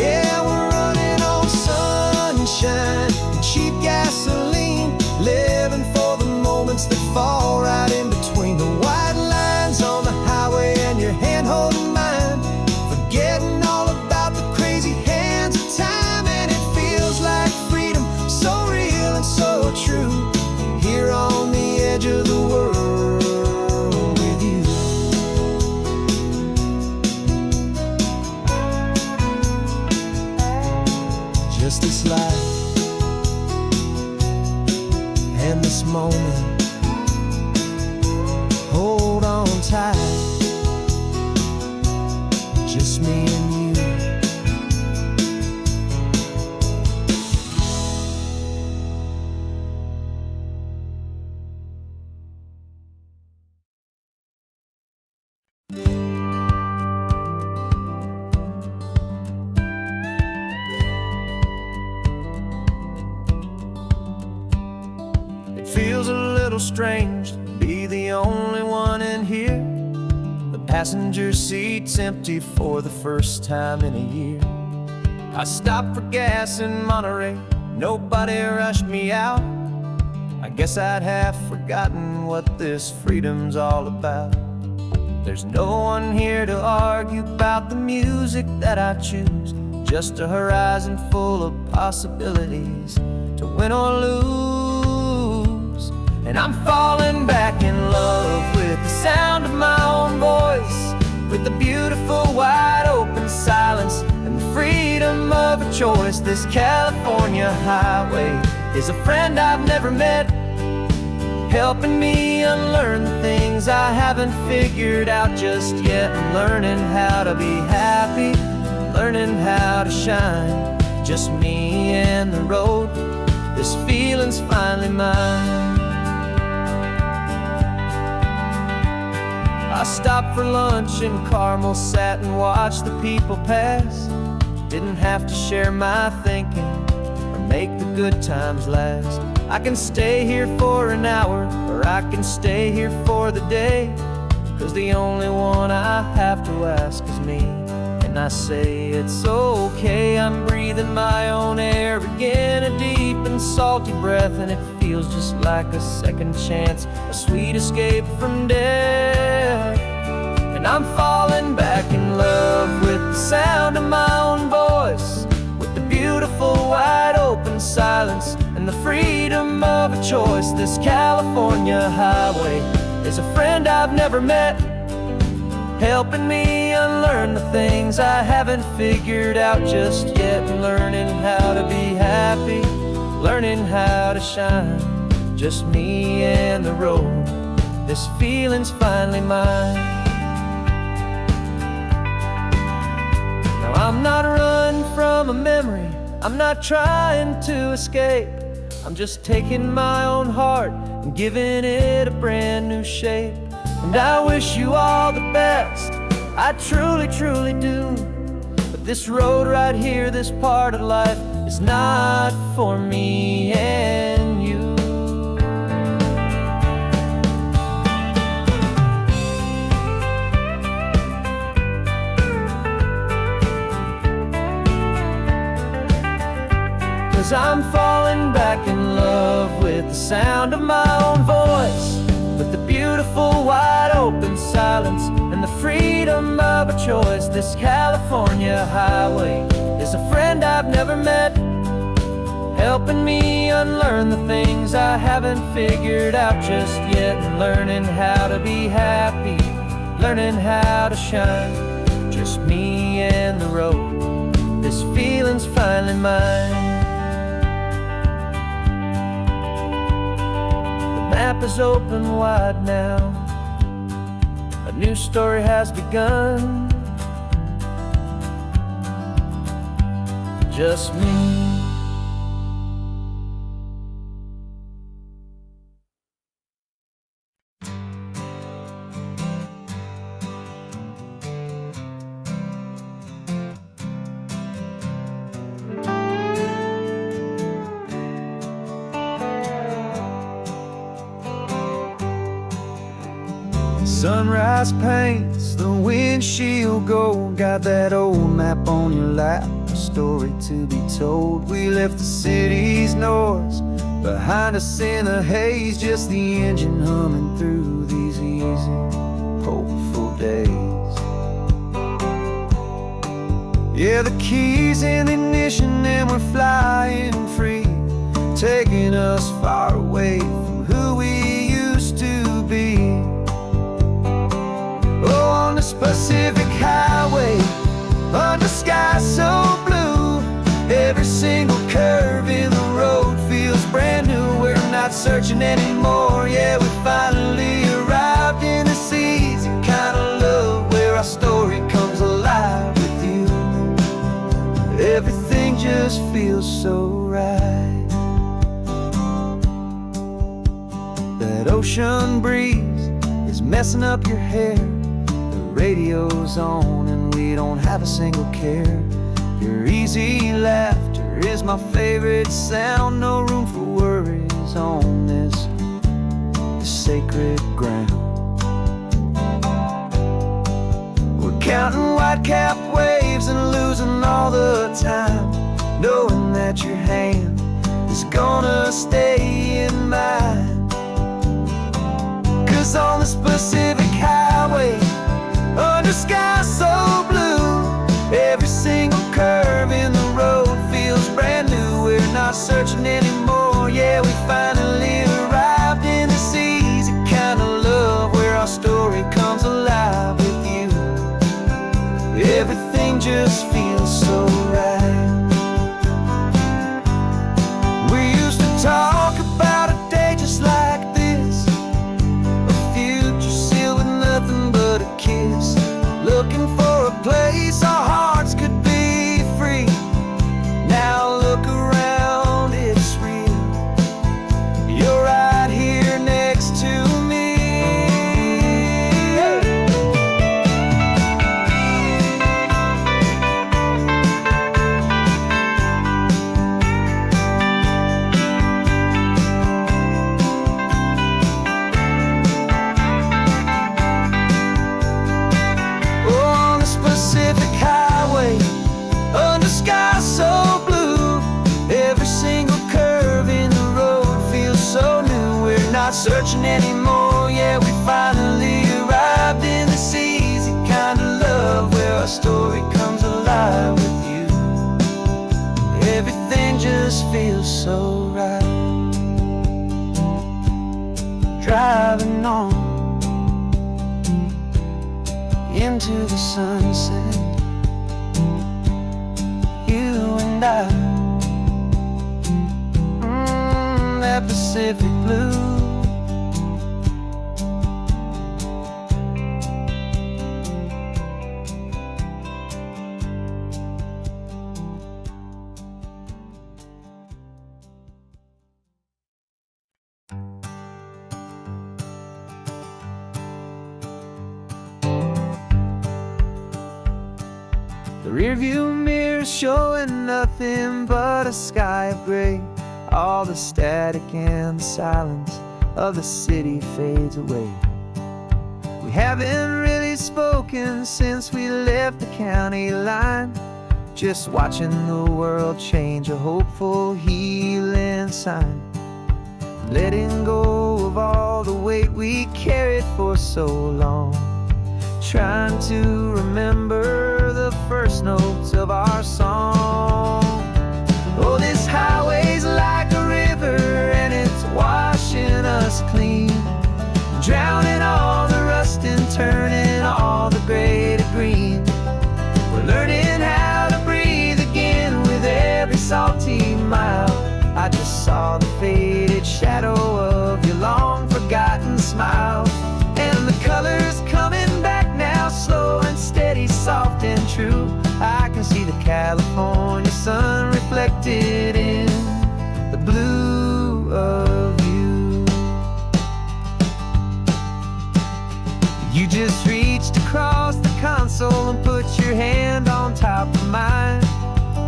Yeah, we're running on sunshine and cheap gasoline, living for the moments that fall right in between the white lines on the highway and your hand holding mine, forgetting all about the crazy hands of time. And it feels like freedom, so real and so true, here on the edge of the world with you. Just this life and this moment, hold on tight, just me and you. It feels a little strange to be the only one in here. The passenger seat's empty for the first time in a year. I stopped for gas in Monterey, nobody rushed me out. I guess I'd half forgotten what this freedom's all about. There's no one here to argue about the music that I choose, just a horizon full of possibilities to win or lose. And I'm falling back in love with the sound of my own voice, with the beautiful wide open silence and the freedom of a choice. This California highway is a friend I've never met, helping me unlearn the things I haven't figured out just yet. I'm learning how to be happy, learning how to shine, just me and the road. This feeling's finally mine. I stopped for lunch in Carmel, sat and watched the people pass. Didn't have to share my thinking or make the good times last. I can stay here for an hour, or I can stay here for the day, 'cause the only one I have to ask is me. And I say it's okay, I'm breathing my own air again, a deep and salty breath, and it feels just like a second chance, a sweet escape from death. And I'm falling back in love with the sound of my own voice, with the beautiful wide open silence and the freedom of a choice. This California highway is a friend I've never met, helping me unlearn the things I haven't figured out just yet. Learning how to be happy, learning how to shine, just me and the road. This feeling's finally mine. Now I'm not running from a memory, I'm not trying to escape, I'm just taking my own heart and giving it a brand new shape. And I wish you all the best, I truly, truly do. But this road right here, this part of life, is not for me and you. 'cause I'm falling back in love with the sound of my own voice, with the beautiful wide open silence and the freedom of a choice. This California highway is a friend I've never met, helping me unlearn the things I haven't figured out just yet, and learning how to be happy, learning how to shine. Just me and the road, this feeling's finally mine. The map is open wide now, a new story has begun. Just me. Sunrise paints the windshield gold. Got that old map on your lap, a story to be told. We left the city's noise behind us in the haze, just the engine humming through these easy, hopeful days. Yeah, the keys in the ignition and we're flying free, taking us far away from who we used to be. Oh, on this Pacific highway, under sky so blue, every single curve in the road feels brand new. We're not searching anymore, yeah, we finally arrived in this easy kind of love, where our story comes alive with you. Everything just feels so right. That ocean breeze is messing up your hair, radio's on and we don't have a single care. Your easy laughter is my favorite sound. No room for worries on this sacred ground. We're counting white-capped waves and losing all the time, knowing that your hand is gonna stay in mine. 'Cause on this Pacific highway, under sky so blue, every single curve in the road feels brand new. We're not searching anymore, yeah, we finally arrived in this easy kind of love, where our story comes alive with you. Everything just feels so right. We used to talk about a day just like this, a future sealed with nothing but a kiss, looking for a place our hearts could be free. Now look around, it's real. You're right here next to me. Pacific highway, under sky so blue, every single curve in the road feels so new. We're not searching anymore, yeah, we finally arrived in this easy kind of love, where our story comes alive with you. Everything just feels so right. Driving on into the sunset, you and I, that Pacific blue. The rearview mirror's showing nothing but a sky of gray. All the static and the silence of the city fades away. We haven't really spoken since we left the county line. just watching the world change, a hopeful healing sign. Letting go of all the weight we carried for so long, trying to remember the first notes of our song. Oh, this highway's like a river and it's washing us clean, drowning all the rust and turning all the gray to green. We're learning how to breathe again with every salty mile. I just saw the faded shadow of your long forgotten smile, and the colors coming back now, slow and steady, soft and true. I can see the California sun reflected in the blue of you. You just reached across the console and put your hand on top of mine.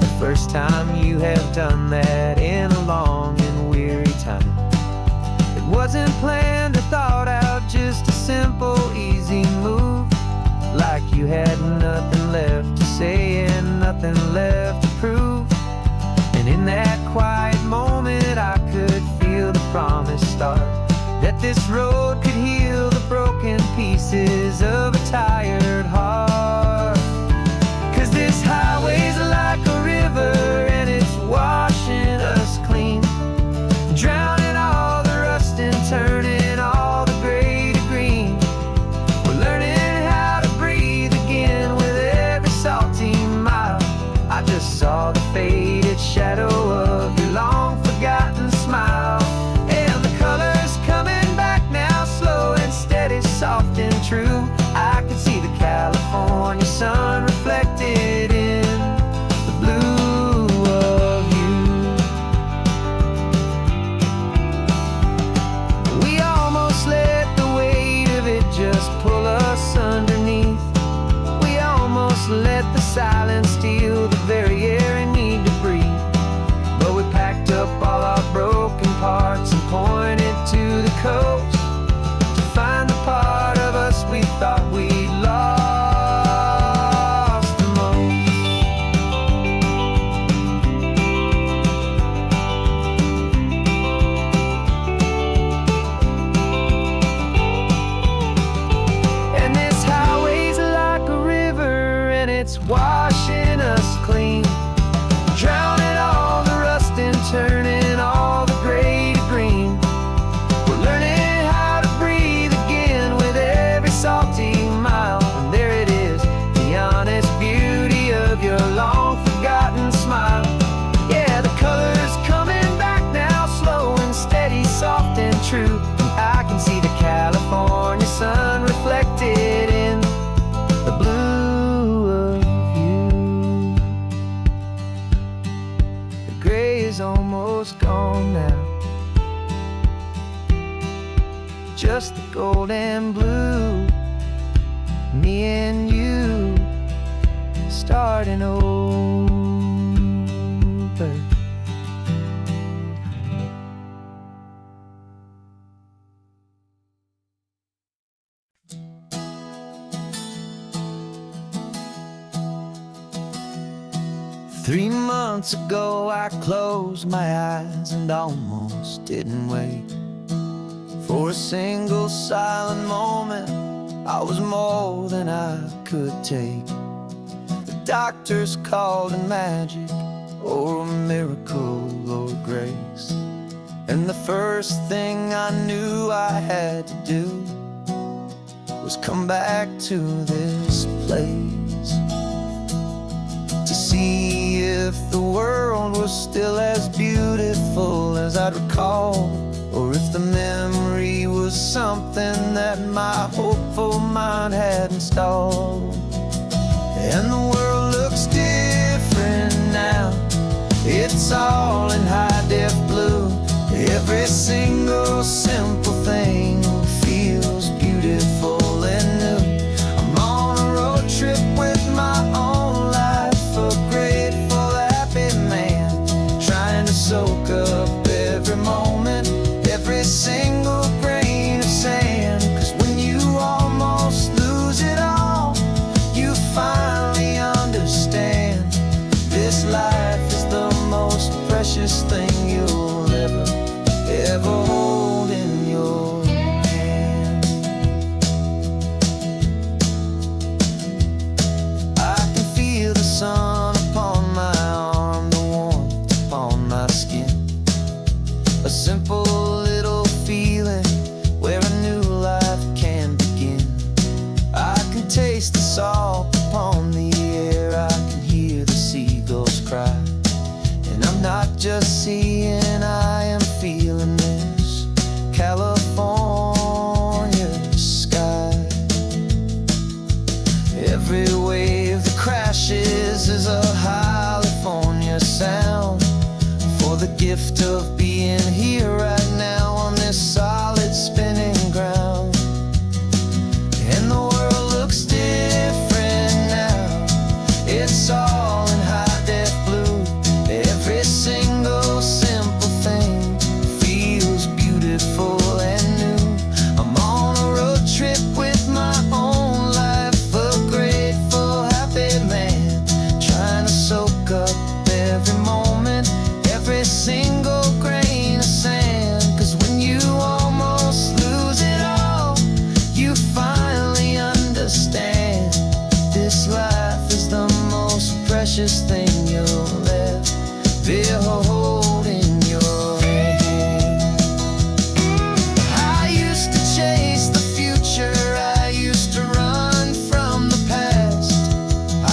The first time you have done that in a long and weary time. It wasn't planned or thought out, just a simple, easy move. Like you had nothing left to say and nothing left to prove. And in that quiet moment I could feel the promise start, that this road could heal the broken pieces of a tired heart. 'Cause this highway's like a river and it's washing us clean, drowning all the rust and turning all the gray to green. We're learning how to breathe again with every salty mile. I just saw the faded shadow of your long forgotten smile, and the colors coming back now, slow and steady, soft and true. I could see the California sun reflected in the blue of you. We almost let the weight of it just pull us underneath. We almost let the silence steal the very air I need to breathe. But we packed up all our broken parts and pointed to the coast to find the part of us we thought we'd lost the most. And this highway's like a river and it's washing us clean, drowning all the rust and turning all the gray to green. We're learning how to breathe again with every salty mile. And there it is, the honest beauty of your long forgotten smile. Yeah, the colors coming back now, slow and steady, soft and true. I can see the California sun reflected in the blue of you. The gray is almost gone now, just the gold and blue. Me and you starting over. 3 months ago I closed my eyes and almost didn't wait for a single silent moment. I was more than I could take. The doctors called it magic, or a miracle, or grace. And the first thing I knew I had to do was come back to this place, to see if the world was still as beautiful as I'd recall, or if the memory was something that my hopeful mind had installed. And the world looks different now, it's all in high-def blue. Every single simple thing feels beautiful and new. I'm on a road trip with my own life, a grateful, happy man, trying to soak up every moment, every single grain of sand. 'Cause when you almost lose it all, you finally understand gift of being here right now on this solid spinning ground. And the world looks different now. It's all in high def blue. Every single simple thing feels beautiful and new. I'm on a road trip with my own life, a grateful, happy man, trying to soak up every moment, every single grain of sand. 'Cause when you almost lose it all, you finally understand this life is the most precious thing you'll ever hold in your hand. I used to chase the future, I used to run from the past.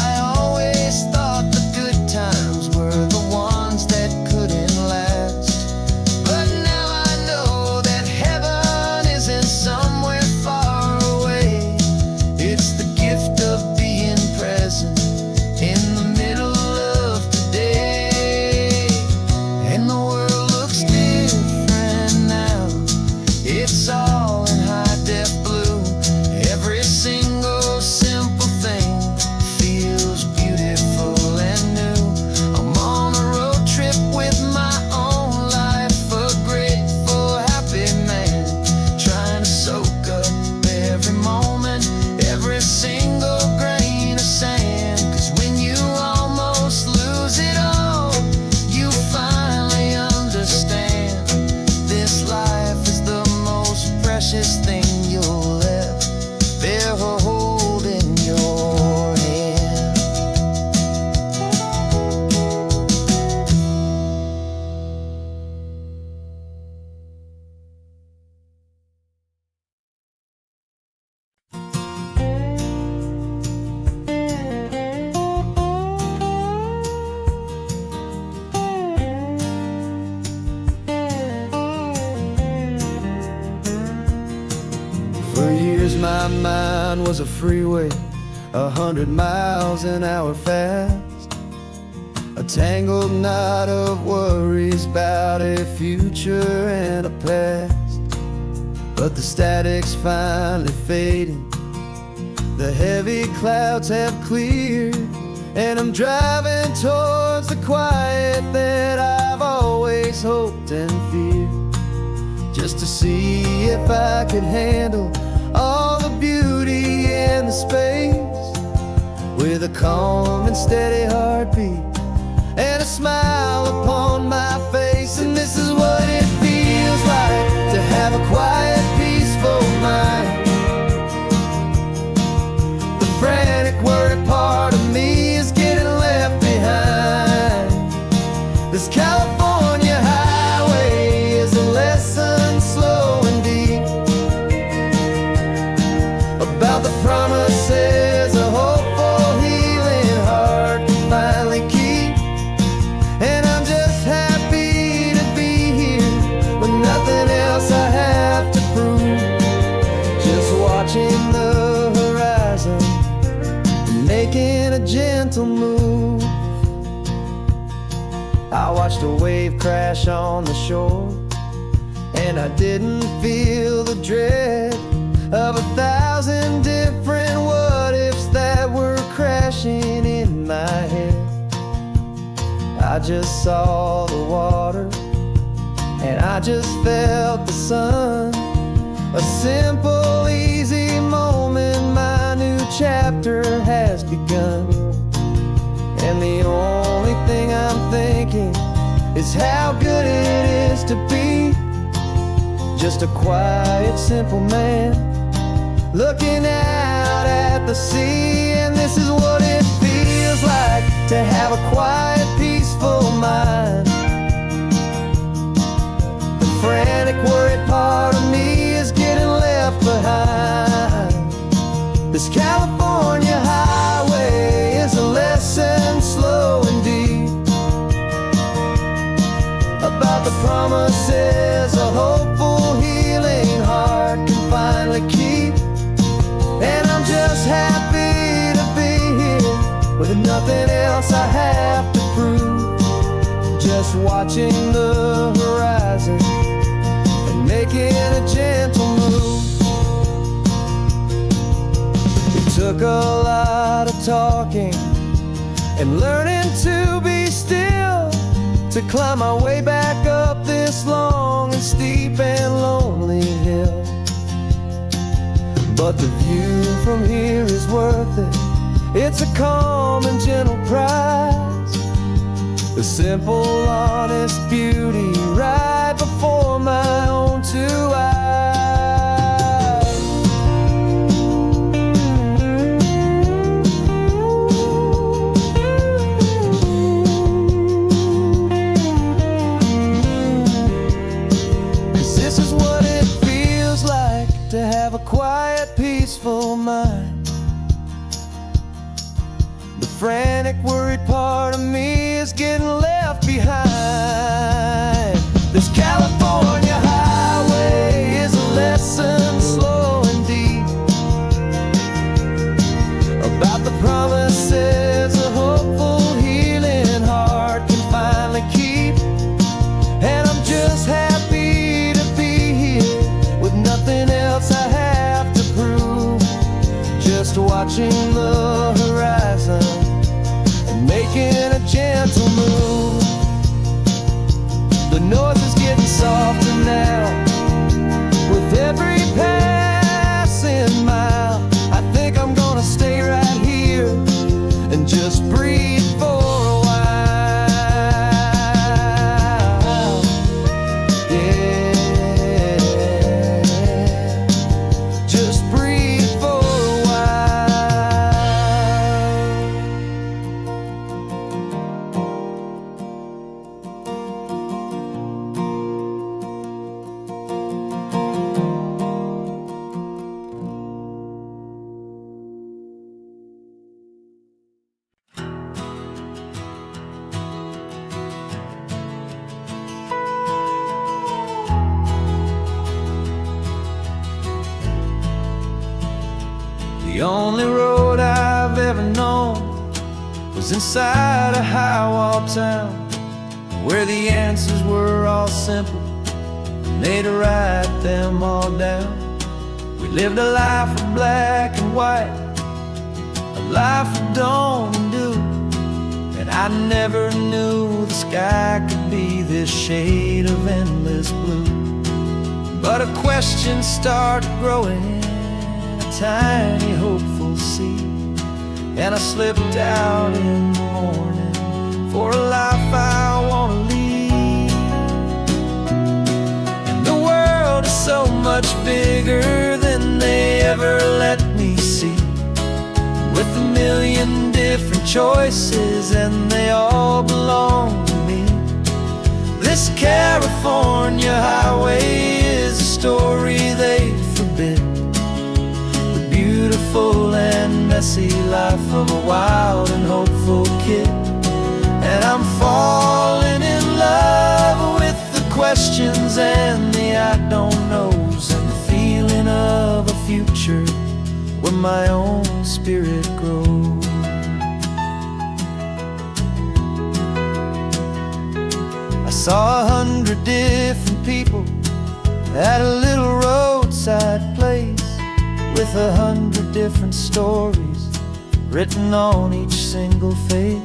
I always thought the good times were the ones that couldn't last. But now I know that heaven isn't somewhere far away. It's the gift of being present in the middle of today. And the world looks different now. It's all in high def blue. Every single simple thing feels beautiful and new. I'm on a road trip with my own life, a grateful, happy man, trying to soak up every moment, every single grain of sand. 'Cause when you almost lose it all, you finally understand this life is the most precious thing you'll ever hold in your hand. For years my mind was a freeway, 100 miles an hour fast, a tangled knot of worries about a future and a past. But the static's finally fading, the heavy clouds have cleared, and I'm driving towards the quiet that I've always hoped and feared, just to see if I could handle all the beauty and the space, with a calm and steady heartbeat and a smile upon my face. And this is what it feels like to have a quiet, peaceful mind. The frantic, worried part of me is getting left behind. This California highway is a lesson slow and deep about the promises a hopeful, healing heart can finally keep. And I'm just happy to be here with nothing else I have to prove, just watching the horizon and making a gentle move. I watched a wave crash on the shore, and I didn't feel the dread of 1,000 different what-ifs that were crashing in my head. I just saw the water, and I just felt the sun. A simple, easy moment, my new chapter has begun. And the only thing I'm thinking is how good it is to be just a quiet, simple man looking out at the sea. And this is what it feels like to have a quiet, peaceful mind. The frantic, worried part of me is getting left behind. This California highway is a lesson slow and deep about the promises a hopeful, healing heart can finally keep. And I'm just happy to be here with nothing else I have to prove, just watch watching the horizon and making a gentle move. It took a lot of talking and learning to be still to climb my way back up this long and steep and lonely hill. But the view from here is worth it. It's a calm and gentle prize, the simple, honest beauty right before my own two eyes. Cause this is what it feels like to have a quiet, peaceful mind. The frantic, worried part of me is getting left behind. This California highway is a lesson slow and deep about the promises a hopeful, healing heart can finally keep. And I'm just happy to be here with nothing else I have to prove, just watching the horizon and making a gentle move. The noise is getting softer now with every passing mile. I think I'm gonna stay right here and just breathe for a while. Yeah, just breathe for a The only road I've ever known was inside a high-wall town, where the answers were all simple and they'd write them all down. We lived a life of black and white, a life of dawn and dew, and I never knew the sky could be this shade of endless blue. But a question started growing, tiny hopeful seed, and I slipped out in the morning for a life I want to lead. And the world is so much bigger than they ever let me see, with a million different choices and they all belong to me. This California highway is a story they forbid, beautiful and messy life of a wild and hopeful kid. And I'm falling in love with the questions and the I don't knows, and the feeling of a future where my own spirit grows. I saw 100 different people at a little roadside place, with 100 different stories written on each single face.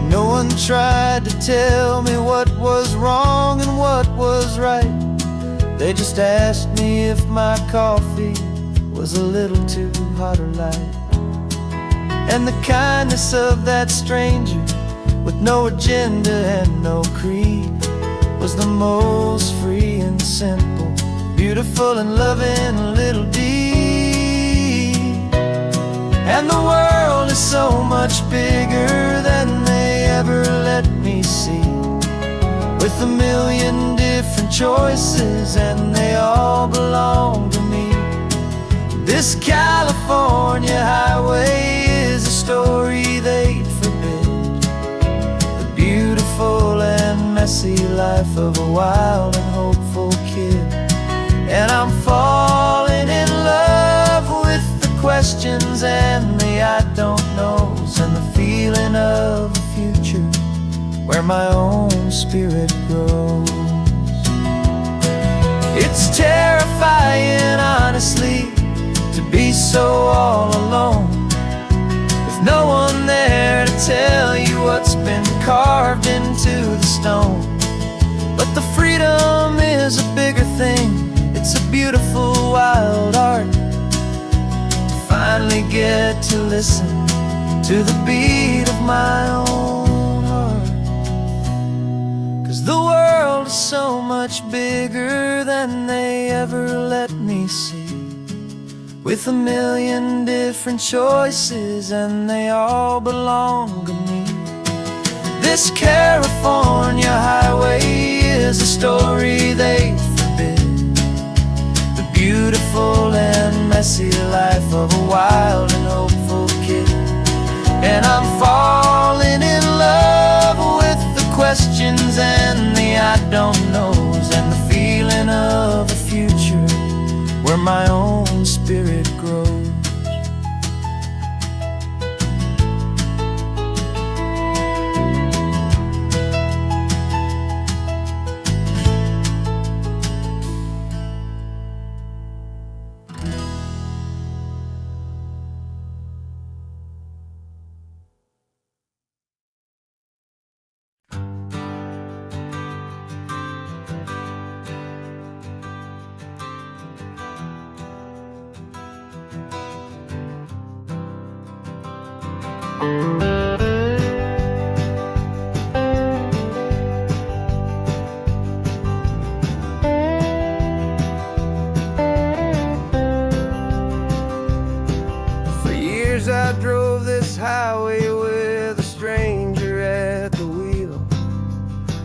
No one tried to tell me what was wrong and what was right. They just asked me if my coffee was a little too hot or light. And the kindness of that stranger, with no agenda and no creed, was the most free and simple, beautiful and loving little deed. And the world is so much bigger than they ever let me see, with a million different choices and they all belong to me. This California highway is a story they'd forbid, the beautiful and messy life of a wild and hopeful kid. And I'm falling in love with the questions and the I don't knows, and the feeling of a future where my own spirit grows. It's terrifying, honestly, to be so all alone, with no one there to tell you what's been carved into the stone. But the freedom is a bigger thing. It's a beautiful wild art to finally get to listen to the beat of my own heart. 'Cause the world is so much bigger than they ever let me see, with a million different choices and they all belong to me. This California highway is a story they forbid, the beautiful and messy life of a wild and hopeful kid. And I'm falling in love with the questions and the I don't knows, and the feeling of a future where my own spirit grows. For years I drove this highway with a stranger at the wheel,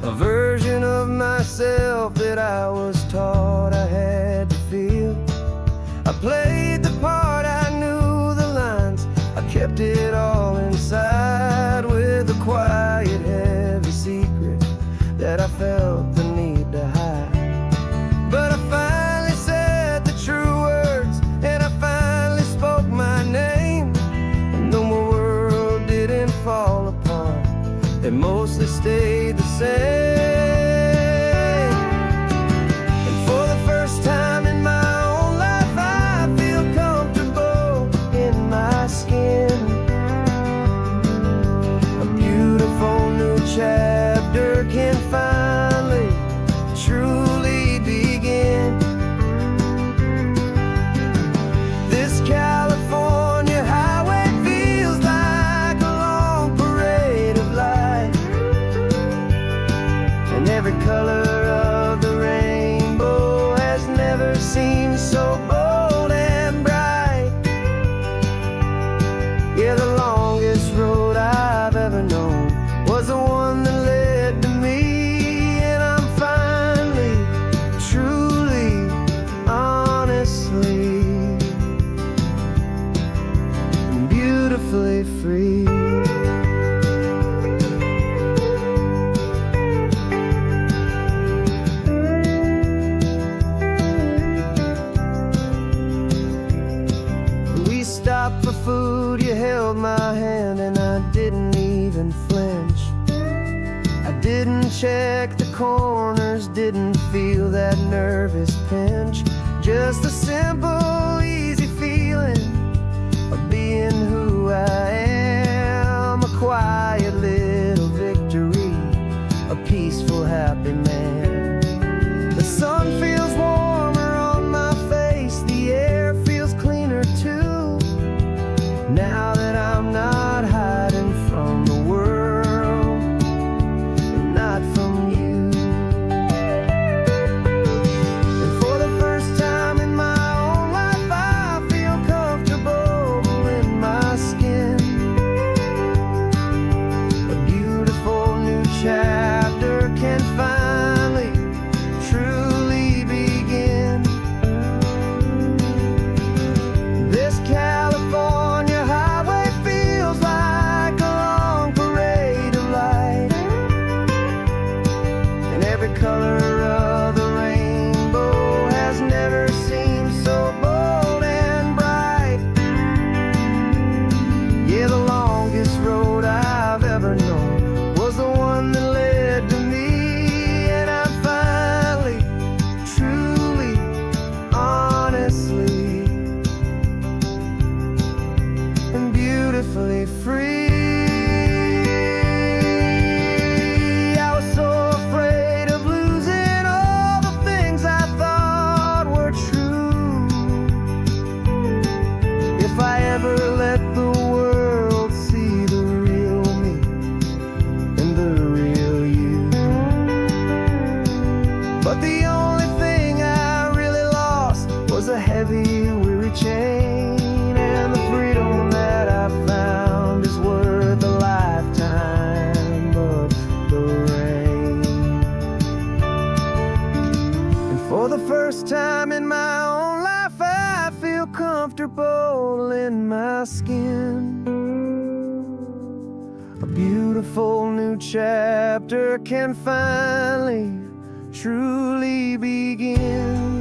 a version of myself that I was taught I had to feel. I played the part, I knew the lines, I kept it all inside, with a quiet, heavy secret that I felt the need to hide. But I finally said the true words, and I finally spoke my name. And though my world didn't fall apart, it mostly stayed the same. And for the first time in my own life, I feel comfortable in my skin. A beautiful new chapter can finally truly begin. This California highway feels like a long parade of light, and every color of the rainbow has never seemed so bold and bright. Yeah, the longest road I've ever known was the one that led to me, and I'm finally, truly, honestly, beautifully free. We stopped for food, you held my hand, and I didn't even flinch. I didn't check the corners, didn't feel that nervous pinch. Just a simple, easy feeling of being who I am. A quiet little victory, a peaceful, happy man. The sun feels warmer on my face, the air feels cleaner too, now that I'm not hiding from the world and not from you. And for the first time in my is a heavy, weary chain, and the freedom that I found is worth a lifetime of the rain. And for the first time in my own life, I feel comfortable in my skin. A beautiful new chapter can finally, truly begin.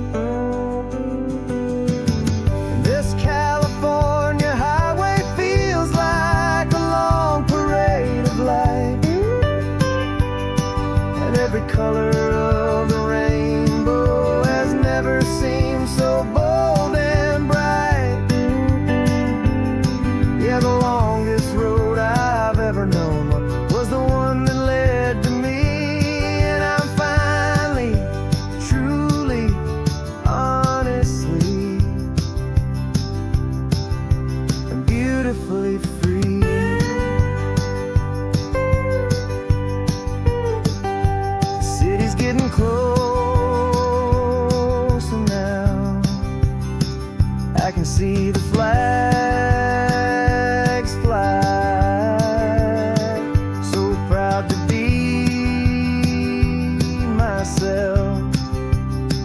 And this California highway feels like a long parade of light, and every color of the rainbow has never seemed so bold and bright. Yeah, the longest road I've ever known was the one that led to me, and I'm finally, truly, honestly, and beautifully free. The city's getting closer now. I can see the flags fly. So proud to be myself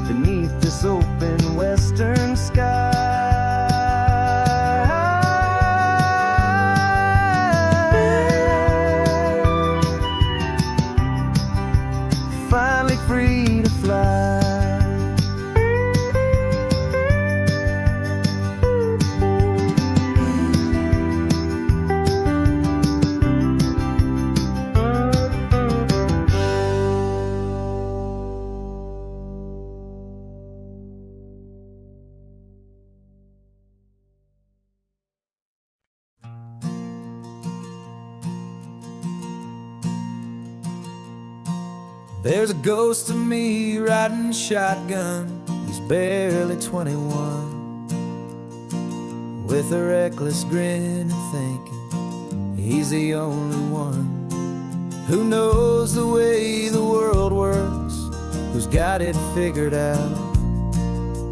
beneath this open western sky. Finally free to fly. There's a ghost of me riding shotgun. He's barely 21, with a reckless grin and thinking he's the only one who knows the way the world works, who's got it figured out.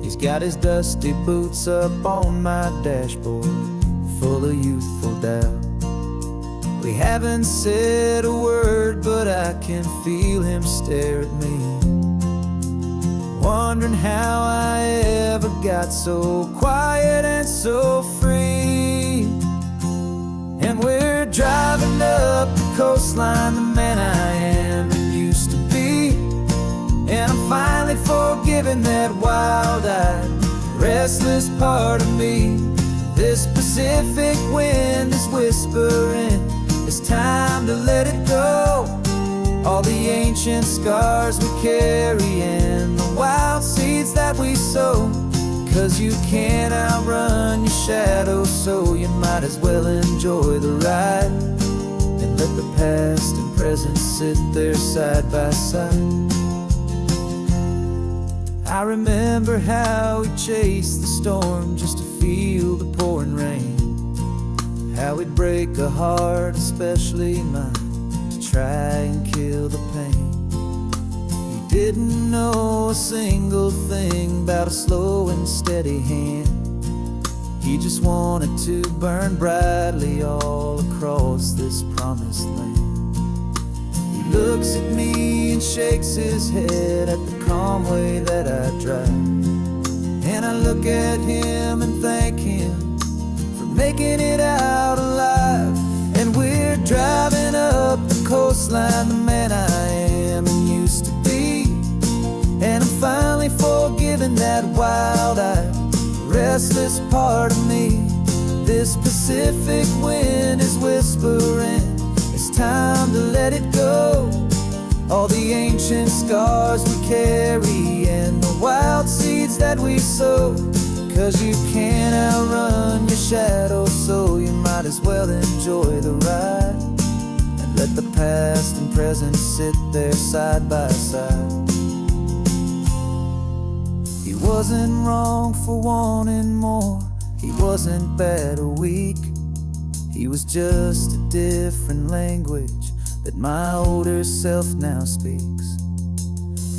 He's got his dusty boots up on my dashboard, full of youthful doubt. We haven't said a word, but I can feel him stare at me, wondering how I ever got so quiet and so free. And we're driving up the coastline, the man I am and used to be, and I'm finally forgiving that wild-eyed, restless part of me. This Pacific wind is whispering, it's time to let it go. All the ancient scars we carry and the wild seeds that we sow. 'Cause you can't outrun your shadow, so you might as well enjoy the ride and let the past and present sit there side by side. I remember how we chased the storm just to feel the pouring rain, how we'd break a heart, especially mine, to try and kill the pain. He didn't know a single thing about a slow and steady hand. He just wanted to burn brightly all across this promised land. He looks at me and shakes his head at the calm way that I drive, and I look at him and thank him for making it out alive. And we're driving up the coastline, the man I am and used to be, and I'm finally forgiving that wild-eyed, restless part of me. This Pacific wind is whispering, it's time to let it go. All the ancient scars we carry and the wild seeds that we sow. 'Cause you can't outrun your shadow, so you might as well enjoy the ride and let the past and present sit there side by side. He wasn't wrong for wanting more, he wasn't bad or weak. He was just a different language that my older self now speaks.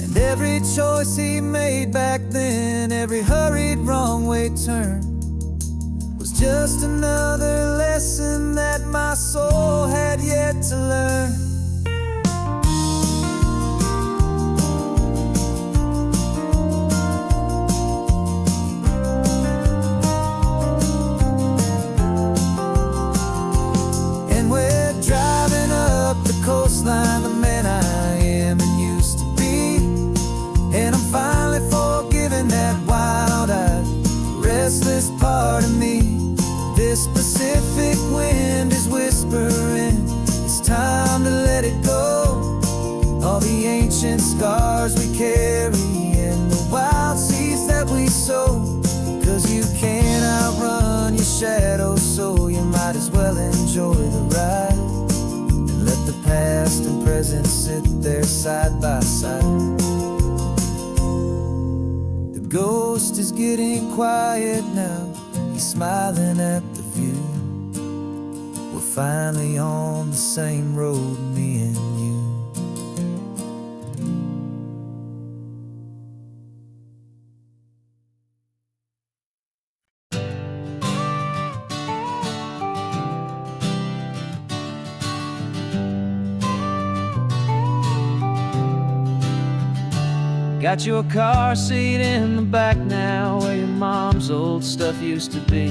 And every choice he made back then, every hurried wrong way turn was just another lesson that my soul had yet to learn. And we're driving up the coastline, the man I am and used to be, and I'm finally forgiving that wild-eyed, restless part of me. This Pacific wind is whispering, it's time to let it go. All the ancient scars we carry and the wild seeds that we sow. 'Cause you can't outrun your shadow, so you might as well enjoy the ride. And let the past and present sit there side by side. The ghost is getting quiet now, he's smiling at the view. We're finally on the same road, me and you. Got your car seat in the back now, where your mom's old stuff used to be.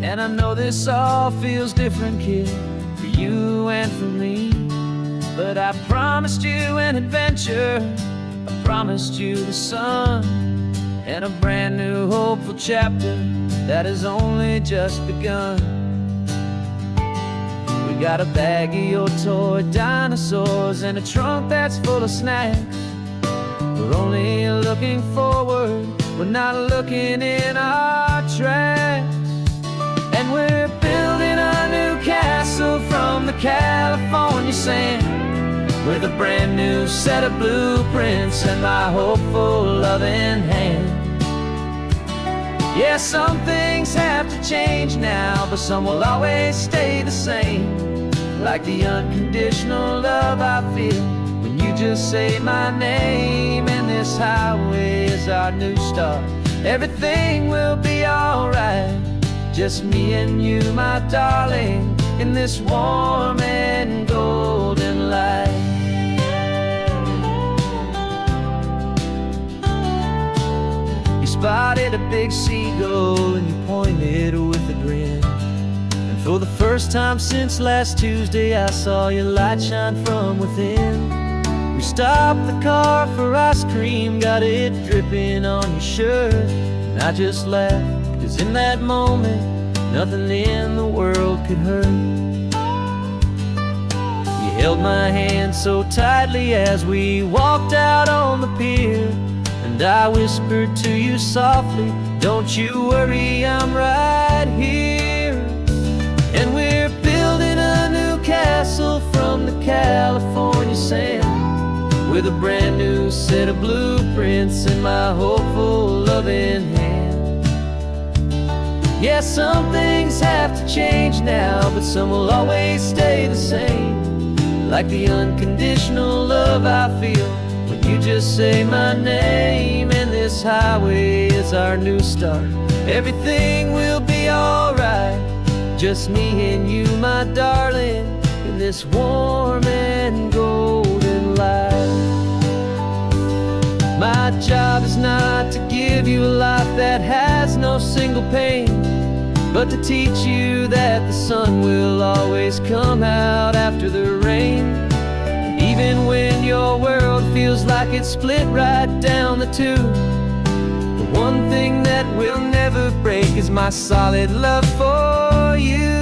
And I know this all feels different, kid, for you and for me. But I promised you an adventure, I promised you the sun, and a brand new hopeful chapter that has only just begun. We got a bag of your toy dinosaurs and a trunk that's full of snacks. We're only looking forward, we're not looking in our tracks. And we're building a new castle from the California sand, with a brand new set of blueprints and my hopeful loving hand. Yeah, some things have to change now, but some will always stay the same. Like the unconditional love I feel when you just say my name. And this highway is our new start, everything will be alright. Just me and you, my darling, in this warm and golden light. You spotted a big seagull and you pointed with a grin. And for the first time since last Tuesday, I saw your light shine from within. We stopped the car for ice cream, got it dripping on your shirt. And I just laughed, 'cause in that moment, nothing in the world could hurt. You held my hand so tightly as we walked out on the pier, and I whispered to you softly, don't you worry, I'm right here. And we're building a new castle from the California sand, with a brand new set of blueprints in my hopeful loving hand. Yeah, some things have to change now, but some will always stay the same. Like the unconditional love I feel when you just say my name. And this highway is our new start, everything will be alright. Just me and you, my darling, in this warm and golden light. My job is not to give you a life that has no single pain, but to teach you that the sun will always come out after the rain. And even when your world feels like it's split right down the two, the one thing that will never break is my solid love for you.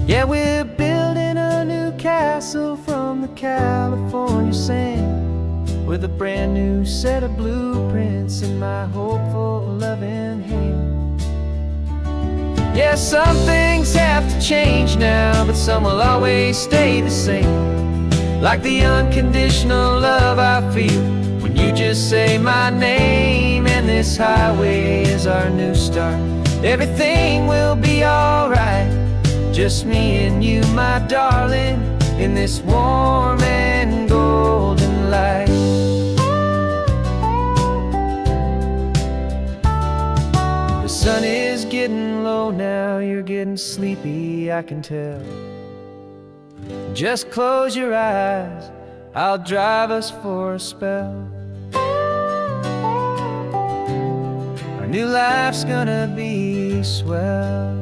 Yeah, we're building a new castle from the California sand, with a brand new set of blueprints in my hopeful loving hand. Yeah, some things have to change now, but some will always stay the same. Like the unconditional love I feel when you just say my name. And this highway is our new start, everything will be alright. Just me and you, my darling, in this warm and golden light. getting low now, you're getting sleepy, I can tell. Just close your eyes, I'll drive us for a spell. Our new life's gonna be swell.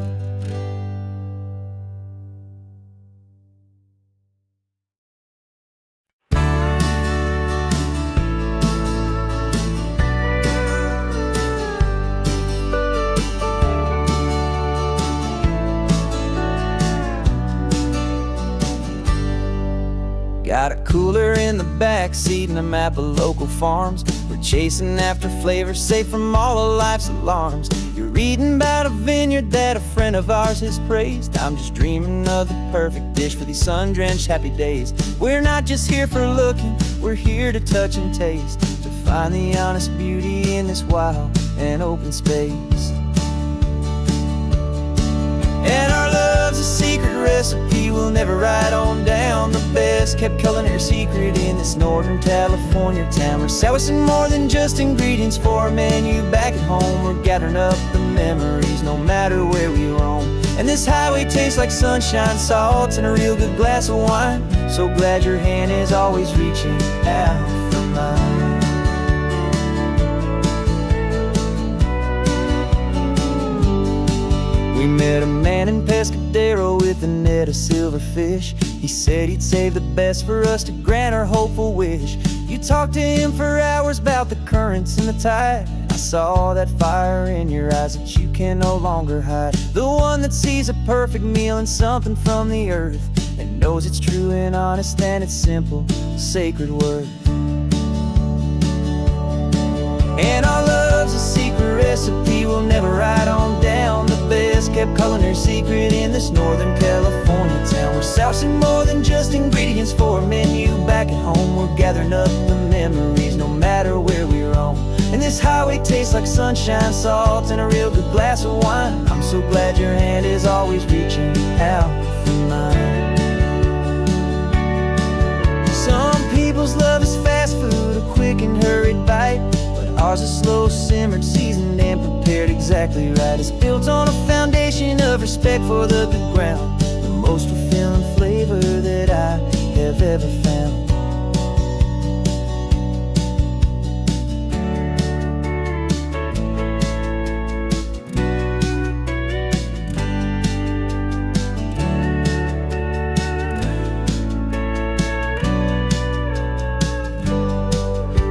Got a cooler in the back seat and a map of local farms. We're chasing after flavors safe from all of life's alarms. You're reading about a vineyard that a friend of ours has praised. I'm just dreaming of the perfect dish for these sun-drenched happy days. We're not just here for looking, we're here to touch and taste, to find the honest beauty in this wild and open space. And our love's a secret recipe we'll never write on down. The best kept culinary secret in this Northern California town. We're selling more than just ingredients for a menu back at home. We're gathering up the memories no matter where we roam. And this highway tastes like sunshine, salt, and a real good glass of wine. So glad your hand is always reaching out for mine. We met a man in Pescadero with a net of silverfish. He said he'd save the best for us to grant our hopeful wish. You talked to him for hours about the currents and the tide. I saw that fire in your eyes that you can no longer hide. The one that sees a perfect meal in something from the earth, and knows it's true and honest and it's simple, sacred word. And our love's a secret recipe we'll never write on down. The best kept culinary secret in this Northern California town. We're sourcing more than just ingredients for a menu back at home. We're gathering up the memories no matter where we roam. And this highway tastes like sunshine, salt, and a real good glass of wine. I'm so glad your hand is always reaching out for mine. Some people's love is fast food, a quick and hurried bite. Ours is slow simmered, seasoned and prepared exactly right. It's built on a foundation of respect for the good ground. The most fulfilling flavor that I have ever found.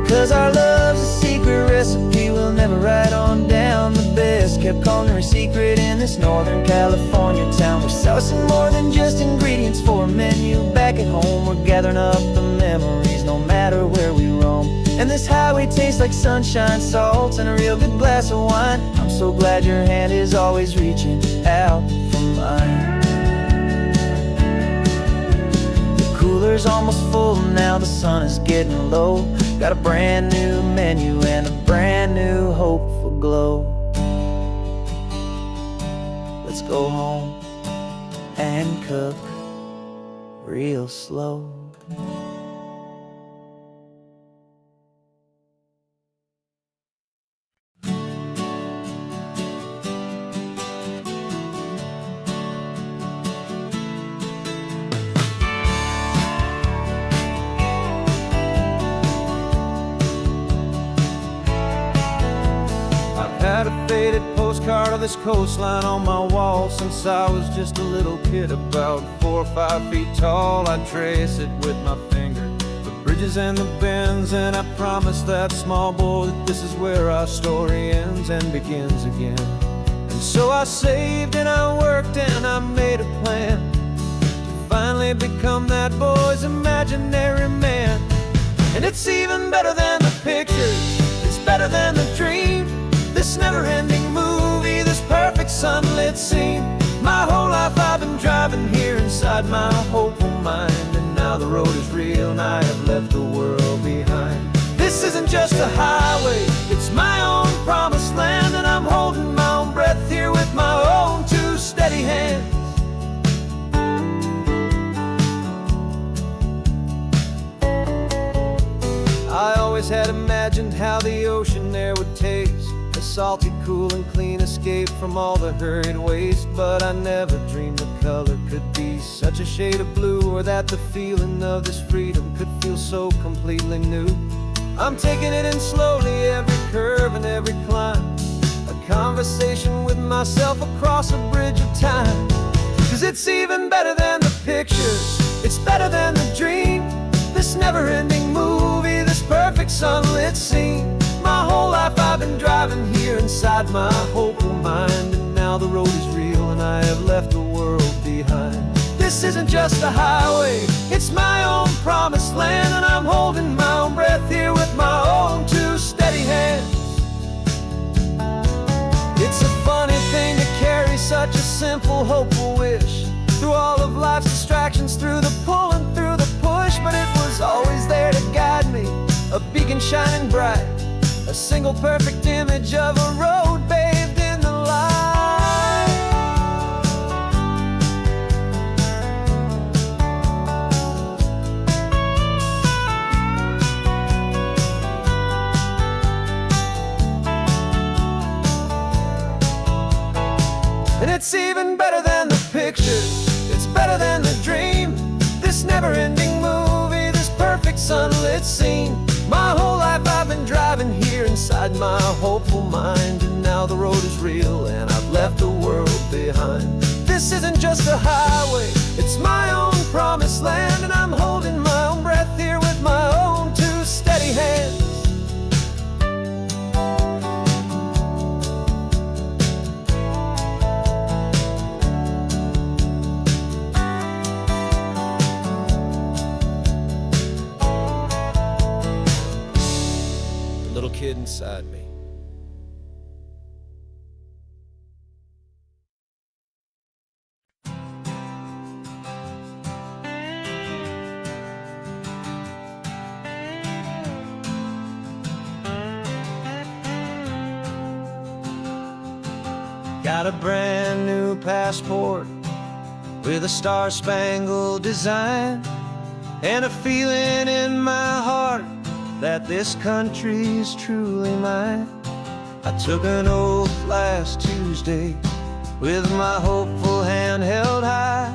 'Cause our love's a secret recipe we'll never write on down. The best kept culinary secret in this Northern California town. We're sourcing more than just ingredients for a menu back at home. We're gathering up the memories no matter where we roam. And this highway tastes like sunshine, salt, and a real good glass of wine. I'm so glad your hand is always reaching out for mine. Cooler's almost full now, the sun is getting low. Got a brand new menu and a brand new hopeful glow. Let's go home and cook real slow. Had a faded postcard of this coastline on my wall since I was just a little kid, about 4 or 5 feet tall. I trace it with my finger, the bridges and the bends, and I promised that small boy that this is where our story ends and begins again. And so I saved and I worked and I made a plan to finally become that boy's imaginary man. And it's even better than the pictures, it's better than the dream. This never-ending movie, this perfect sunlit scene. My whole life I've been driving here inside my hopeful mind, and now the road is real and I have left the world behind. This isn't just a highway, it's my own promised land, and I'm holding my own breath here with my own two steady hands. I always had imagined how the ocean there would taste, a salty, cool and clean, escape from all the hurried waste. But I never dreamed the color could be such a shade of blue, or that the feeling of this freedom could feel so completely new. I'm taking it in slowly, every curve and every climb, a conversation with myself across a bridge of time. 'Cause it's even better than the pictures, it's better than the dream. This never-ending movie, this perfect sunlit scene. My whole life I've been driving here inside my hopeful mind, and now the road is real and I have left the world behind. This isn't just a highway, it's my own promised land, and I'm holding my own breath here with my own two steady hands. It's a funny thing to carry such a simple, hopeful wish through all of life's distractions, through the pull and through the push. But it was always there to guide me, a beacon shining bright, a single perfect image of a road bathed in the light. And it's even better than the pictures, it's better than the dream. This never-ending movie, this perfect sunlit scene. My whole life I've been driving here inside my hopeful mind, and now the road is real and I've left the world behind. This isn't just a highway, it's my own promised land, and I'm holding my own breath here with my own two steady hands. Little kid inside me. Got a brand new passport with a star-spangled design, and a feeling in my heart that this country's truly mine. I took an oath last Tuesday with my hopeful hand held high,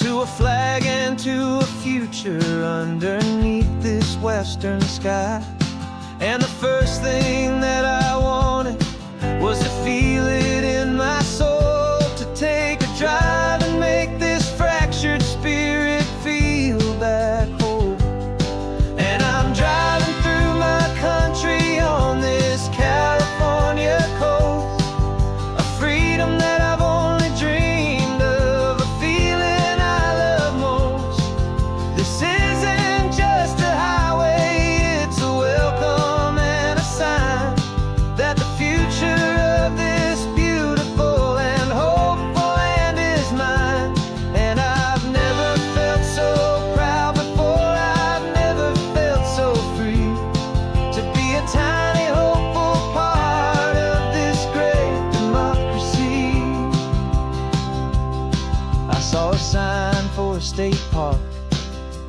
to a flag and to a future underneath this western sky. And the first thing that I wanted was to feel it in my soul, to take a drive and make this fractured spirit feel back home. And I'm driving through my country on this California coast, a freedom that I've only dreamed of, a feeling I love most. This isn't just a highway, it's a welcome and a sign that the future of this beautiful and hopeful land is mine. And I've never felt so proud before, I've never felt so free, to be a tiny hopeful part of this great democracy. I saw a sign for a state park,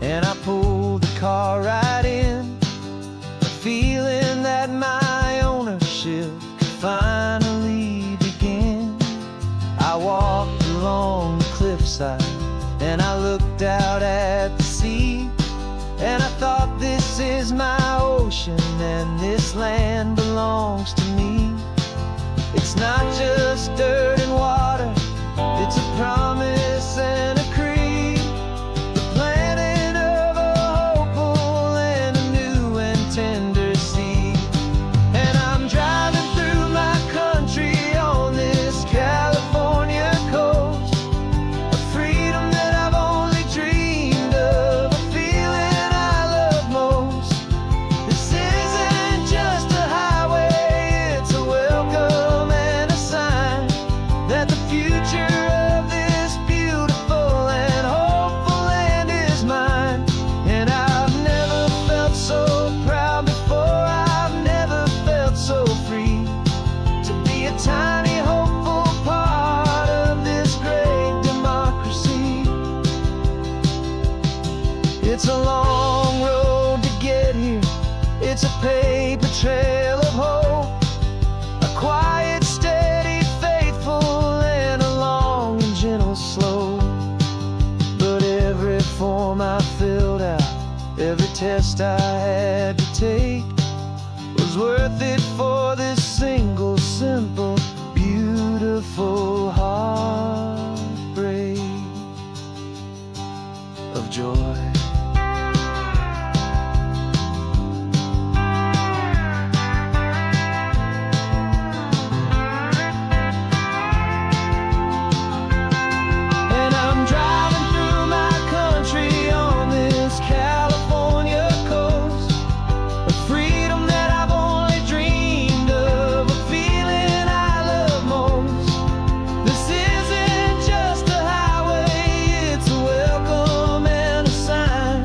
and I pulled the car right in, a feeling that my ownership could finally begin. I walked along the cliffside and I looked out at the sea, and I thought, this is my ocean and this land belongs to me. It's not just dirt and water, it's a promise and a creed, the planting of a hopeful and a new and tender seed. And I'm driving through my country on this California coast, a freedom that I've only dreamed of, a feeling I love most. This isn't just a test I had to take was worth it for this single, simple, beautiful heartbreak of joy. And I'm driving through my country on this California coast, a freedom that I've only dreamed of, a feeling I love most. This isn't just a highway, it's a welcome and a sign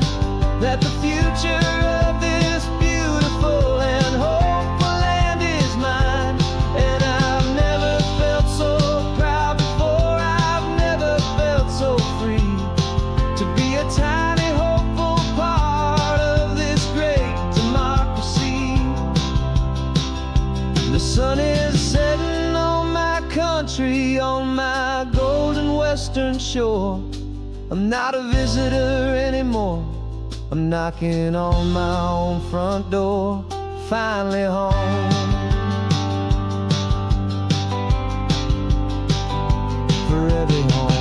that the future of this beautiful and hopeful land is mine. And I've never felt so proud before, I've never felt so free to be a tiny hopeful part of this great democracy. The sun is setting on my country, on my golden western shore. I'm not a visitor anymore, I'm knocking on my own front door, finally home. Forever home.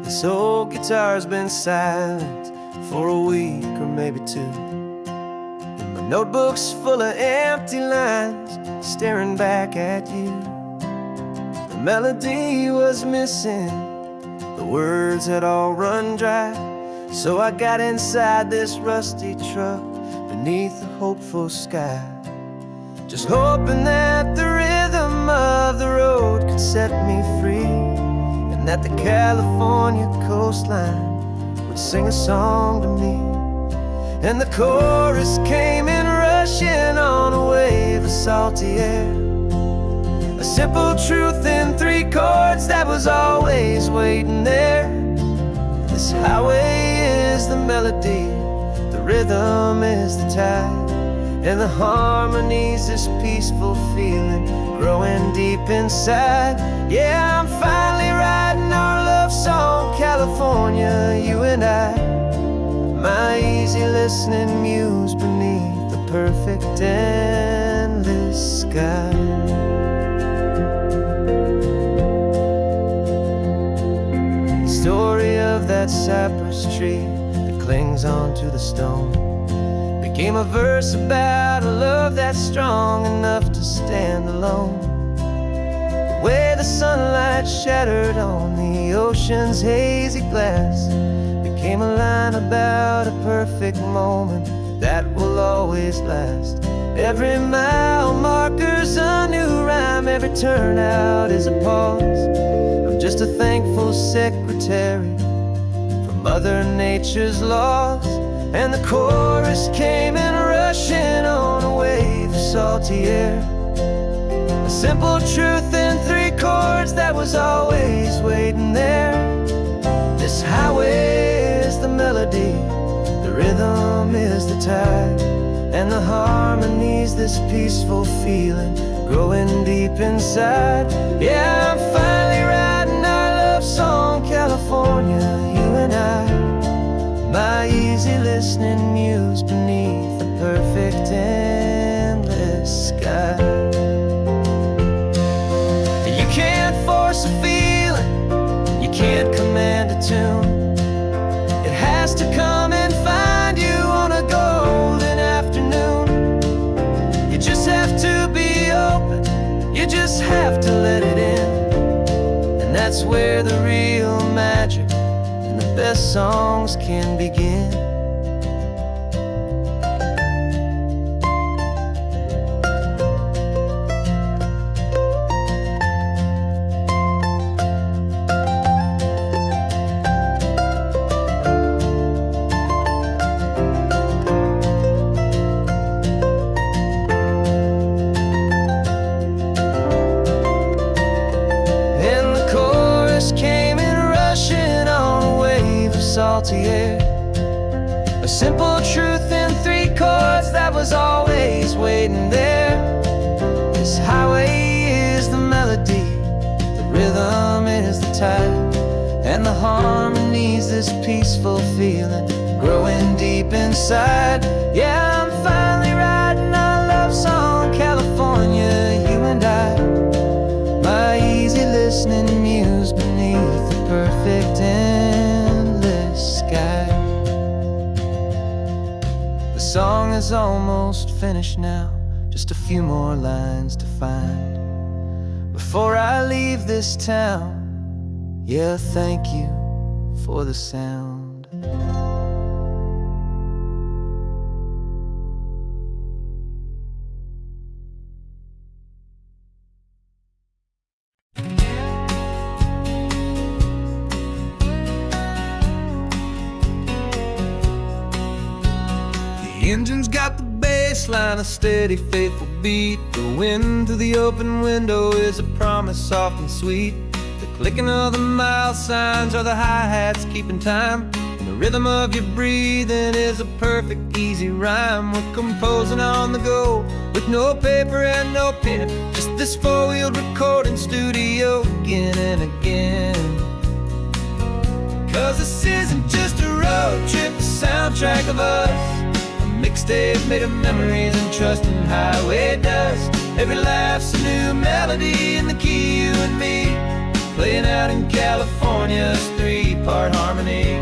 This old guitar's been silent for a week or maybe two, and my notebook's full of empty lines staring back at you. The melody was missing, the words had all run dry, so I got inside this rusty truck beneath the hopeful sky, just hoping that the rhythm of the road could set me free, and that the California coastline would sing a song to me. And the chorus came in rushing on a wave of salty air, a simple truth in 3 chords that was always waiting there. This highway is the melody, the rhythm is the tide, and the harmony's this peaceful feeling growing deep inside. Yeah, I'm finally writing our love song, California, you and I, my easy listening muse beneath the perfect endless sky. The story of that cypress tree that clings onto the stone became a verse about a love that's strong enough to stand alone. The way the sunlight shattered on the ocean's hazy glass became a line about a perfect moment that will always last. Every mile marker's a new rhyme, every turnout is a pause. I'm just a thankful secretary for Mother Nature's laws. And the chorus came in rushing on a wave of salty air, a simple truth in 3 chords that was always waiting there. This highway is the melody, the rhythm is the tide, and the harmony's this peaceful feeling growing deep inside. Yeah, I'm finally writing our love song, California, you and I, my easy listening muse beneath the perfect endless sky. You can't force a feeling, you can't command a tune. It has to come and find you on a golden afternoon. You just have to be open, you just have to let it in, and that's where the real magic and the best songs can begin. salty air. A simple truth in 3 chords that was always waiting there. This highway is the melody, the rhythm is the tide, and the harmony's this peaceful feeling growing deep inside. Yeah, I'm finally writing our love song, California, you and I. My easy listening muse beneath the perfect endless sky. The song is almost finished now, just a few more lines to find before I leave this town. Yeah, thank you for the sound. The engine's got the bass line, a steady, faithful beat. The wind through the open window is a promise soft and sweet. The clicking of the mile signs are the hi-hats keeping time, and the rhythm of your breathing is a perfect, easy rhyme. We're composing on the go with no paper and no pen, just this 4-wheeled recording studio again and again. 'Cause this isn't just a road trip, the soundtrack of us, a mixtape made of memories and trust in highway dust. Every laugh's a new melody in the key, you and me, playing out in California's 3-part harmony.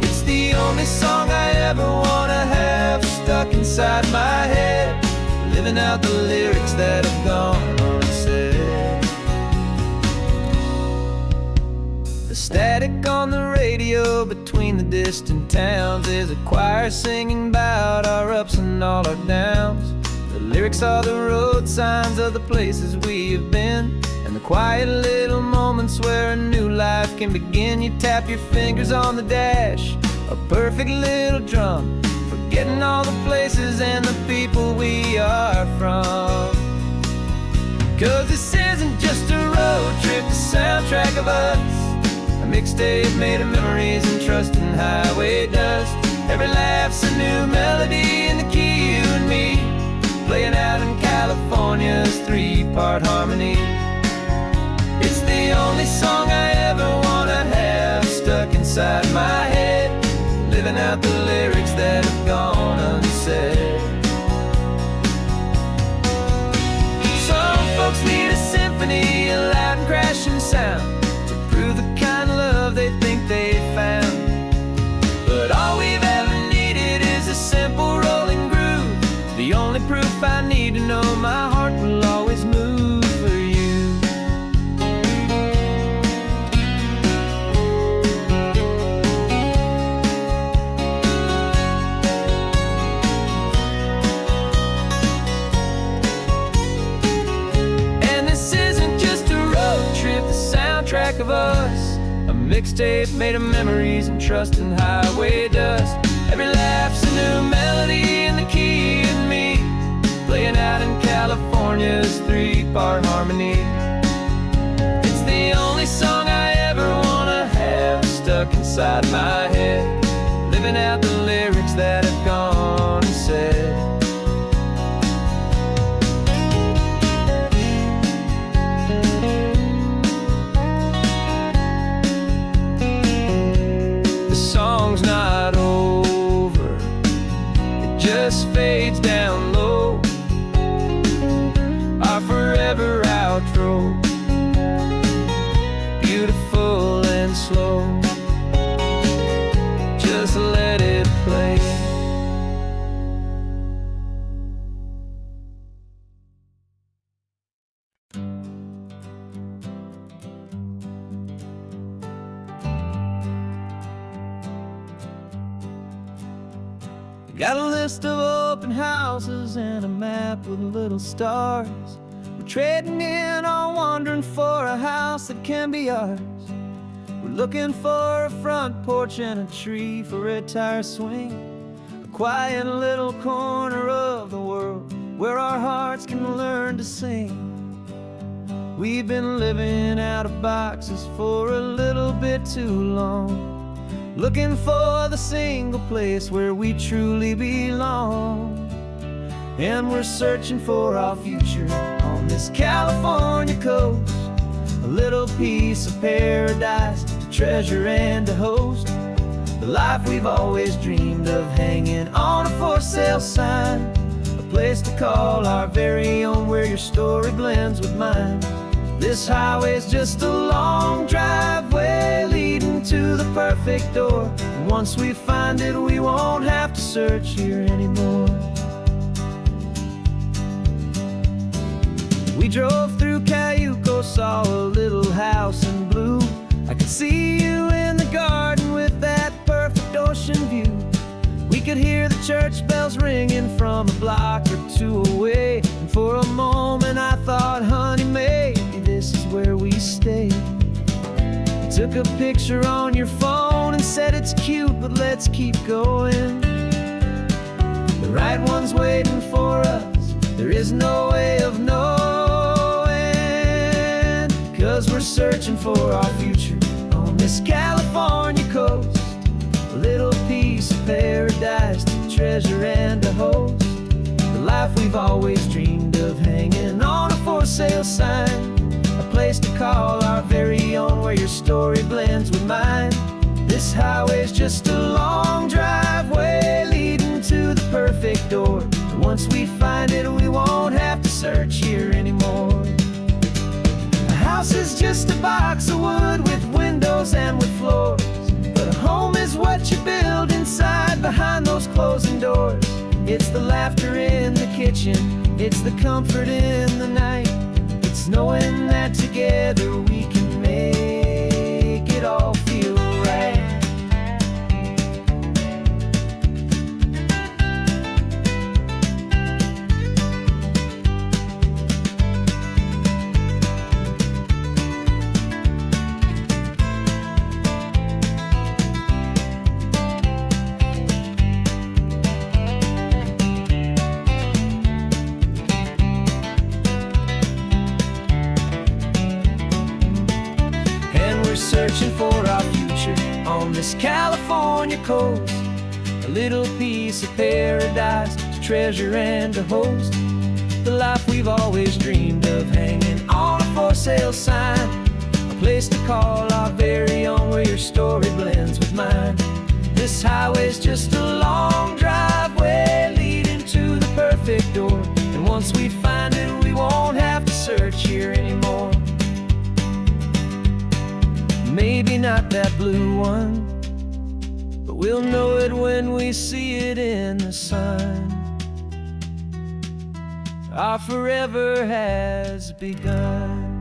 It's the only song I ever wanna have stuck inside my head, living out the lyrics that have gone unsaid. The static on the radio between the distant towns is a choir singing about our ups and all our downs. The lyrics are the road signs of the places we have been, and the quiet little moments where a new life can begin. You tap your fingers on the dash, a perfect little drum, forgetting all the places and the people we are from. 'Cause this isn't just a road trip, the soundtrack of us, a mixtape made of memories and trust in highway dust. Every laugh's a new melody in the key, you and me, playing out in California's 3-part harmony. It's the only song I ever wanna have stuck inside my head, living out the lyrics that have gone unsaid. Some folks need a symphony, a loud and crashing sound, to prove the kind of love they think they found. But all we've ever needed is a simple rolling groove, the only proof I need to know my heart will always move for you. And this isn't just a road trip, the soundtrack of us, a mixtape made of memories and trust in highway dust. Every laugh's a new melody in the key, you and me, playing out in California's 3-part harmony. It's the only song I ever wanna have stuck inside my head, living out the lyrics that have gone unsaid. The song's not over, it just fades down low, our forever outro, beautiful and slow. Just let it play. Got a list of open houses and a map with little stars. We're trading in or wandering for a house that can be ours. We're looking for a front porch and a tree for a tire swing, a quiet little corner of the world where our hearts can learn to sing. We've been living out of boxes for a little bit too long, looking for the single place where we truly belong. And we're searching for our future on this California coast, a little piece of paradise to treasure and to host, the life we've always dreamed of, hanging on a for sale sign, a place to call our very own, where your story blends with mine. This highway's just a long driveway leading to the perfect door, and once we find it, we won't have to search here anymore. We drove through Cayuco, saw a little house in blue. I could see you in the garden with that perfect ocean view. We could hear the church bells ringing from a block or two away, and for a moment I thought, honey, maybe this is where we stay. You took a picture on your phone and said it's cute, but let's keep going. The right one's waiting for us, there is no way of knowing, 'cause we're searching for our future on this California coast, a little piece of paradise to treasure and to host, the life we've always dreamed of, hanging on a for sale sign, a place to call our very own, where your story blends with mine. This highway's just a long driveway leading to the perfect door, and once we find it, we won't have to search here anymore. A house is just a box of wood with windows and with floors, but a home is what you build inside behind those closing doors. It's the laughter in the kitchen, it's the comfort in the night, it's knowing that together we can make it all feel right. Searching for our future on this California coast, a little piece of paradise to treasure and to host, the life we've always dreamed of, hanging on a for sale sign, a place to call our very own, where your story blends with mine. This highway's just a long driveway leading to the perfect door, and once we find it, we won't have to search here anymore. Maybe not that blue one, but we'll know it when we see it in the sun. Our forever has begun.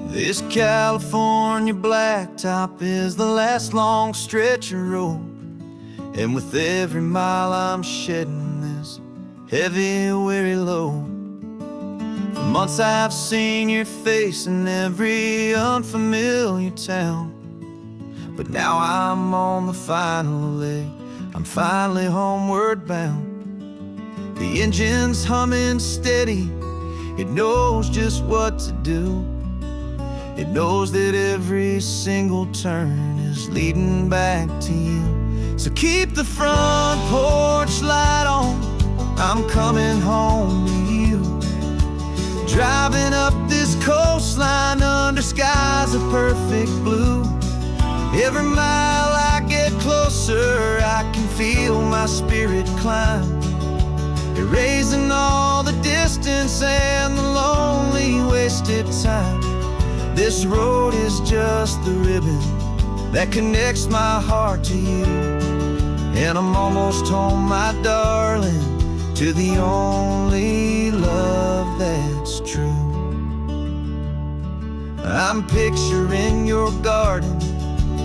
This California blacktop is the last long stretch of road, and with every mile I'm shedding this heavy, weary load. For months I've seen your face in every unfamiliar town, but now I'm on the final leg, I'm finally homeward bound. The engine's humming steady, it knows just what to do. It knows that every single turn is leading back to you. So keep the front porch light on, I'm coming home to you. Driving up this coastline under skies of perfect blue. Every mile I get closer, I can feel my spirit climb, erasing all the distance and the lonely wasted time. This road is just the ribbon that connects my heart to you, and I'm almost home, my darling, to the only love that's true. I'm picturing your garden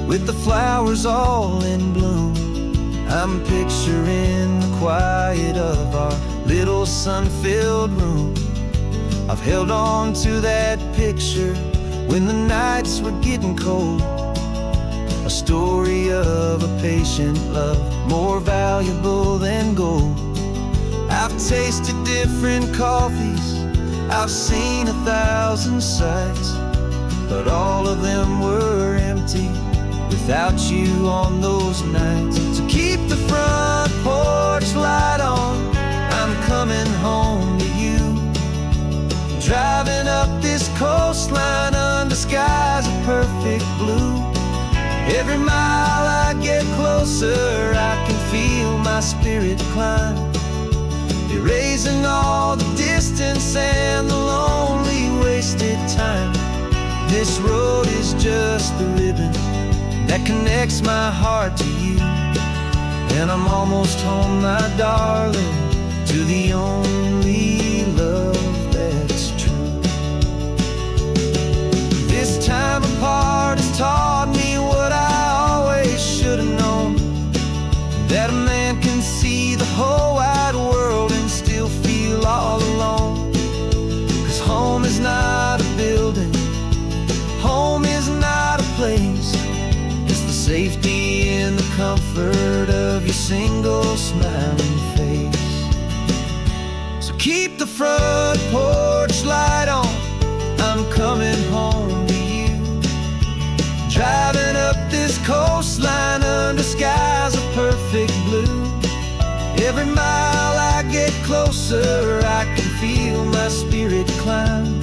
with the flowers all in bloom. I'm picturing the quiet of our little sun-filled room. I've held on to that picture when the nights were getting cold. A story of a patient love, more valuable than gold. I've tasted different coffees, I've seen 1,000 sights, but all of them were empty without you on those nights. So keep the front porch light on, I'm coming home to you. Driving up this coastline under skies of perfect blue. Every mile I get closer, I can feel my spirit climb, erasing all the distance and the lonely wasted time. This road is just the ribbon that connects my heart to you, and I'm almost home, my darling, to the only love that's true. This time apart has taught me what I always should have known, that a man can see the whole wide world and still feel all alone. 'Cause home is not a building, home is not a place, it's the safety and the comfort of your single smiling face. So keep the front porch light on, I'm coming home to you. Driving up this coastline under skies of perfect blue. Every mile I get closer, I can feel my spirit climb,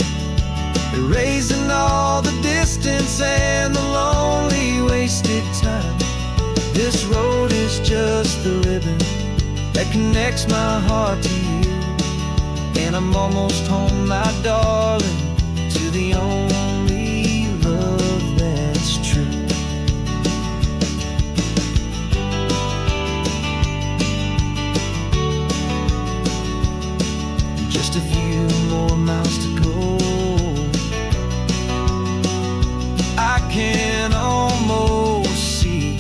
erasing all the distance and the lonely wasted time. This road is just the ribbon that connects my heart to you, and I'm almost home, my darling, to the only love that's true. Just a few more miles to go, I can almost see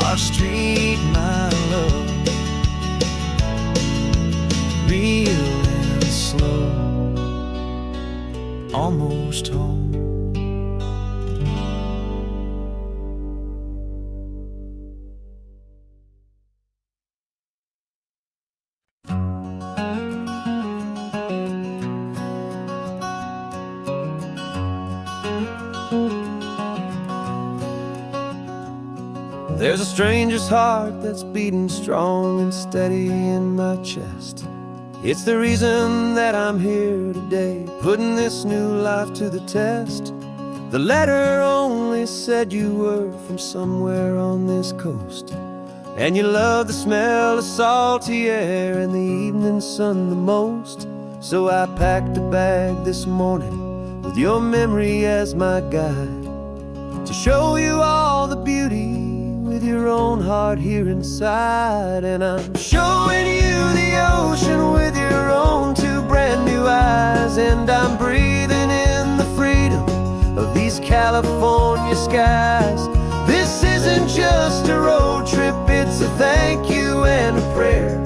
our street, my love, real and slow, almost home. There's a stranger's heart that's beating strong and steady in my chest. It's the reason that I'm here today, putting this new life to the test. The letter only said you were from somewhere on this coast, and you love the smell of salty air and the evening sun the most. So I packed a bag this morning with your memory as my guide, to show you all the beauty with your own heart here inside. And I'm showing you the ocean with your own two brand new eyes, and I'm breathing in the freedom of these California skies. This isn't just a road trip, it's a thank you and a prayer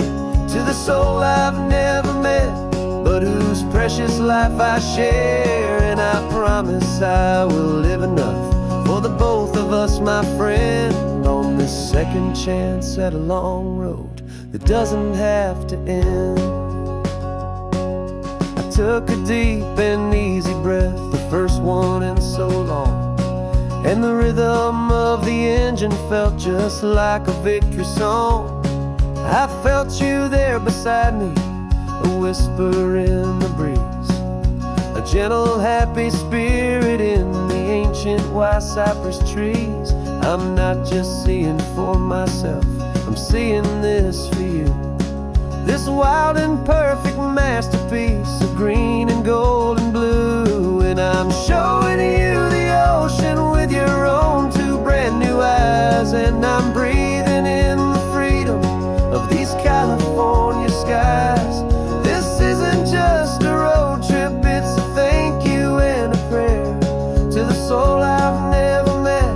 to the soul I've never met, but whose precious life I share. And I promise I will live enough for the both of us, my friend, on this second chance at a long road that doesn't have to end. I took a deep and easy breath, the first one in so long, and the rhythm of the engine felt just like a victory song. I felt you there beside me, a whisper in the breeze, a gentle happy spirit in the ancient white cypress trees. I'm not just seeing for myself, I'm seeing this for you. This wild and perfect masterpiece of green and gold and blue. And I'm showing you the ocean with your own two brand new eyes, and I'm breathing in the freedom of these California skies. This isn't just a road trip, it's a thank you and a prayer to the soul I've never met,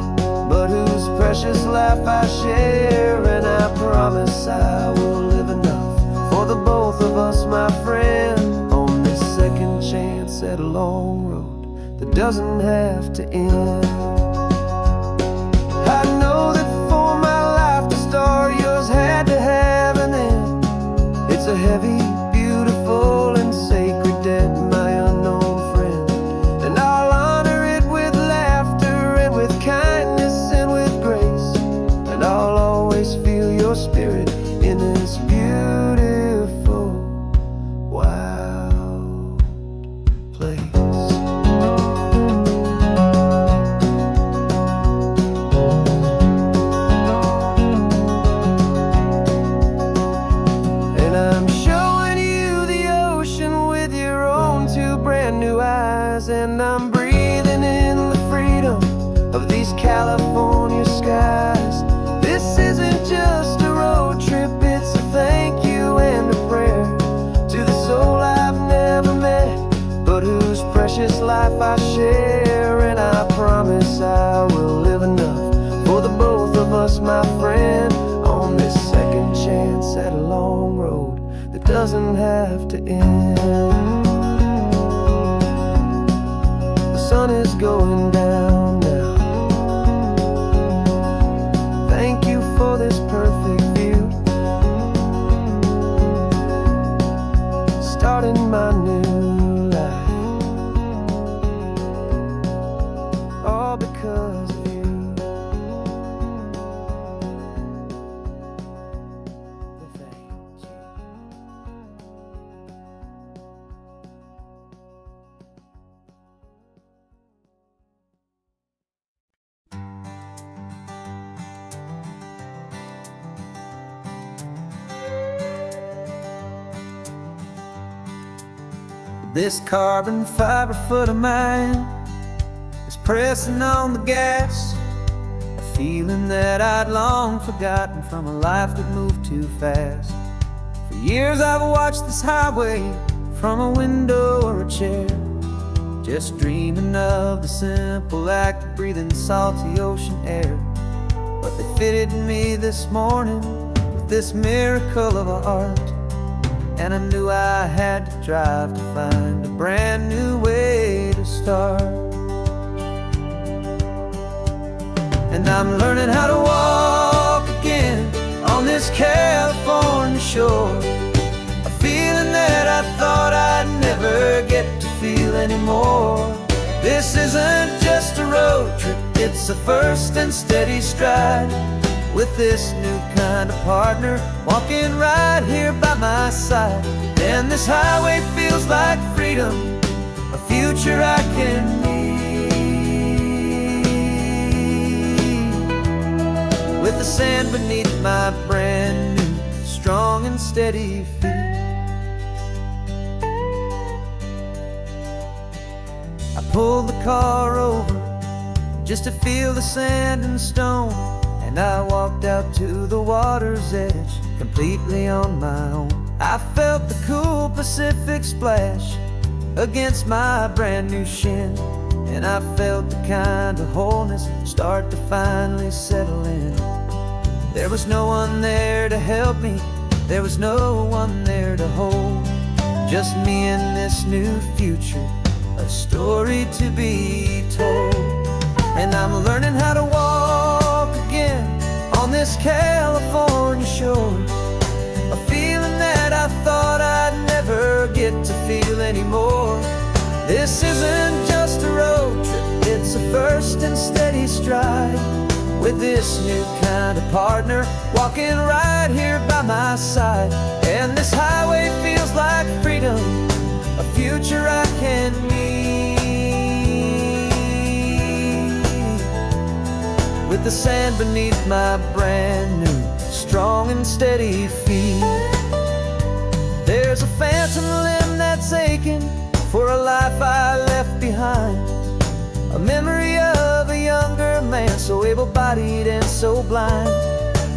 but whose precious life I share. And I promise I will live enough for the both of us, my friend, on this second chance doesn't have to end. I know that for my life to start, yours had to have an end. It's a heavy, beautiful, and sacred debt, my unknown friend. And I'll honor it with laughter and with kindness and with grace. And I'll always feel your spirit in this beautiful, wild place. And I'm showing you the ocean with your own two brand new eyes. And I'm breathing in the freedom of these California skies. This isn't just a road trip, it's a thank you and a prayer to the soul I've never met, but whose precious life I share. And I promise I will live enough for the both of us, my friend, on this second chance at a long road that doesn't have to end. The sun is going down now. Thank you for this perfect view, starting my new life, all because of you. Thank you. This carbon fiber foot of mine is pressing on the gas, a feeling that I'd long forgotten from a life that moved too fast. For years I've watched this highway from a window or a chair, just dreaming of the simple act of breathing salty ocean air. But they fitted me this morning with this miracle of art, and I knew I had to drive to find a brand new way to start. And I'm learning how to walk again on this California shore, a feeling that I thought I'd never get to feel anymore. This isn't just a road trip, it's a first and steady stride, with this new kind of partner walking right here by my side. And this highway feels like freedom, a future I can need, with the sand beneath my brand new, strong and steady feet. I pulled the car over just to feel the sand and stone, and I walked out to the water's edge completely on my own. I felt the cool Pacific splash against my brand new shin, and I felt the kind of wholeness start to finally settle in. There was no one there to help me, there was no one there to hold, just me and this new future, a story to be told. And I'm learning how to walk again on this California shore, a feeling that I thought I'd never get to feel anymore. This isn't just a road trip, it's a first and steady stride, with this new kind of partner walking right here by my side. And this highway feels like freedom, a future I can need, with the sand beneath my brand new, strong and steady feet. There's a phantom limb that's aching for a life I left behind, a memory of a younger man, so able-bodied and so blind,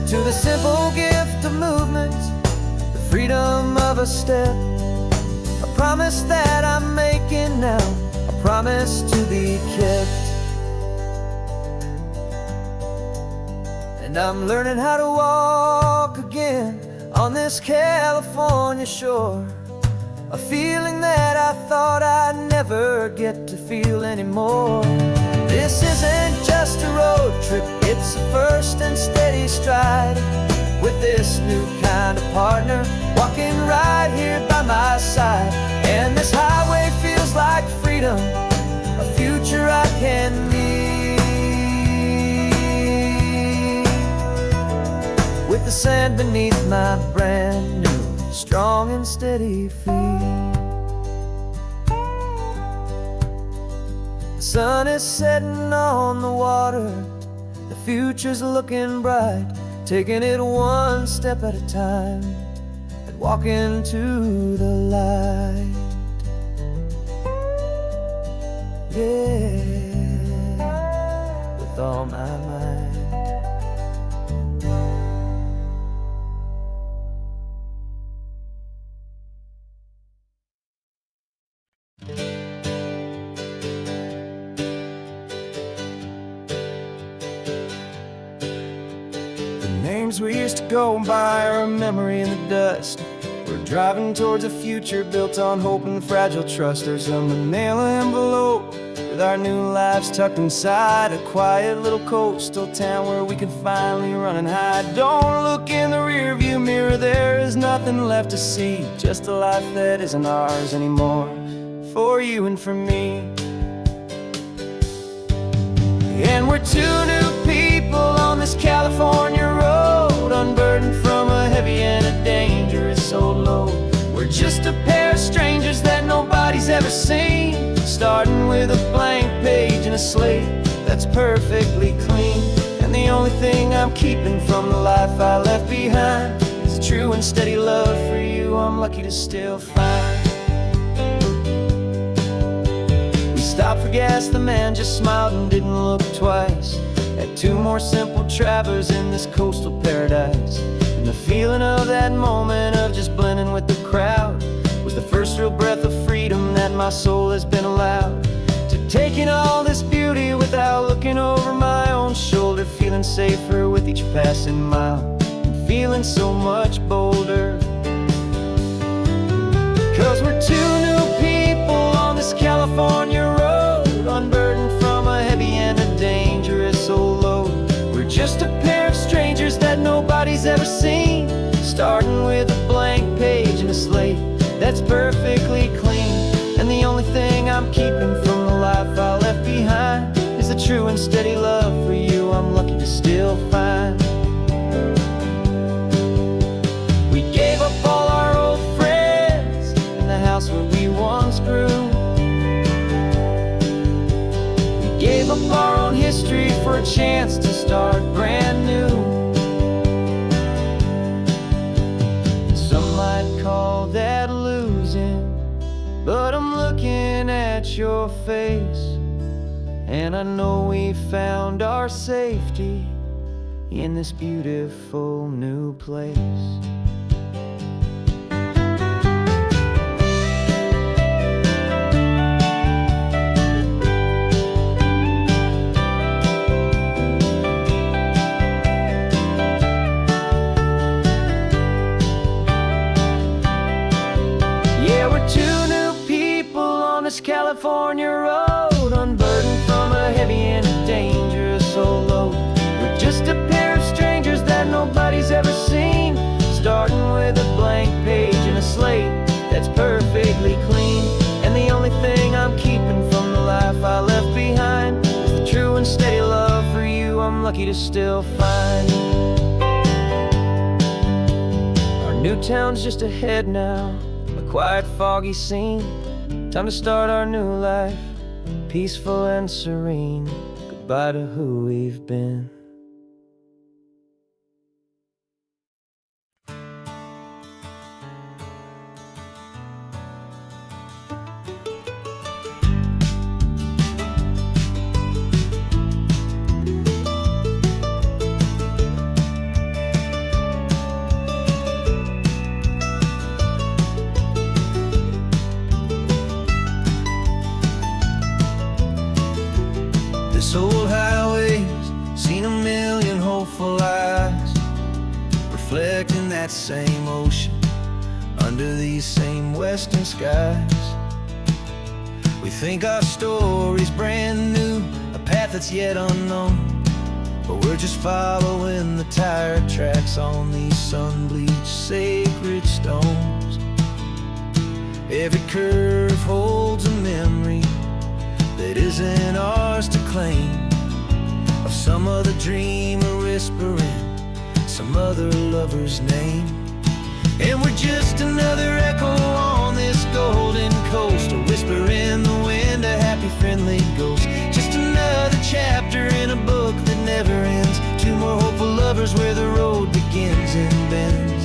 to the simple gift of movement, the freedom of a step, a promise that I'm making now, a promise to be kept. And I'm learning how to walk again on this California shore, a feeling that I thought I'd never get to feel anymore. This isn't just a road trip, it's a first and steady stride, with this new kind of partner walking right here by my side. And this highway feels like freedom, a future I can need, with the sand beneath my brand new strong and steady feet. The sun is setting on the water, the future's looking bright, taking it one step at a time and walk into the light. Yeah, with all my might. Names we used to go by are a memory in the dust. We're driving towards a future built on hope and fragile trust. There's a manila envelope with our new lives tucked inside, a quiet little coastal town where we can finally run and hide. Don't look in the rearview mirror, there is nothing left to see, just a life that isn't ours anymore, for you and for me. And we're two new people on this California road, unburdened from a heavy and a dangerous old load. We're just a pair of strangers that nobody's ever seen, starting with a blank page and a slate that's perfectly clean. And the only thing I'm keeping from the life I left behind is a true and steady love for you I'm lucky to still find. Stopped for gas, the man just smiled and didn't look twice. Had two more simple travelers in this coastal paradise. And the feeling of that moment of just blending with the crowd was the first real breath of freedom that my soul has been allowed to take in all this beauty without looking over my own shoulder, feeling safer with each passing mile and feeling so much bolder. 'Cause we're two new people on this California road, unburdened from a heavy and a dangerous old load. We're just a pair of strangers that nobody's ever seen, starting with a blank page and a slate that's perfectly clean. And the only thing I'm keeping from the life I left behind is the true and steady love for you I'm lucky to still find. We gave up all our old friends in the house where we once grew. Gave up our own history for a chance to start brand new. Some might call that losing, but I'm looking at your face, and I know we found our safety in this beautiful new place. This California road, unburdened from a heavy and a dangerous old load. We're just a pair of strangers that nobody's ever seen, starting with a blank page and a slate that's perfectly clean. And the only thing I'm keeping from the life I left behind is the true and steady love for you I'm lucky to still find. Our new town's just ahead now, a quiet, foggy scene. Time to start our new life, peaceful and serene. Goodbye to who we've been. This old highway's seen a million hopeful eyes, reflecting that same ocean under these same western skies. We think our story's brand new, a path that's yet unknown, but we're just following the tire tracks on these sun-bleached sacred stones. Every curve holds a memory that isn't ours to claim, of some other dreamer whispering some other lover's name. And we're just another echo on this golden coast, a whisper in the wind, a happy friendly ghost. Just another chapter in a book that never ends, two more hopeful lovers where the road begins and bends.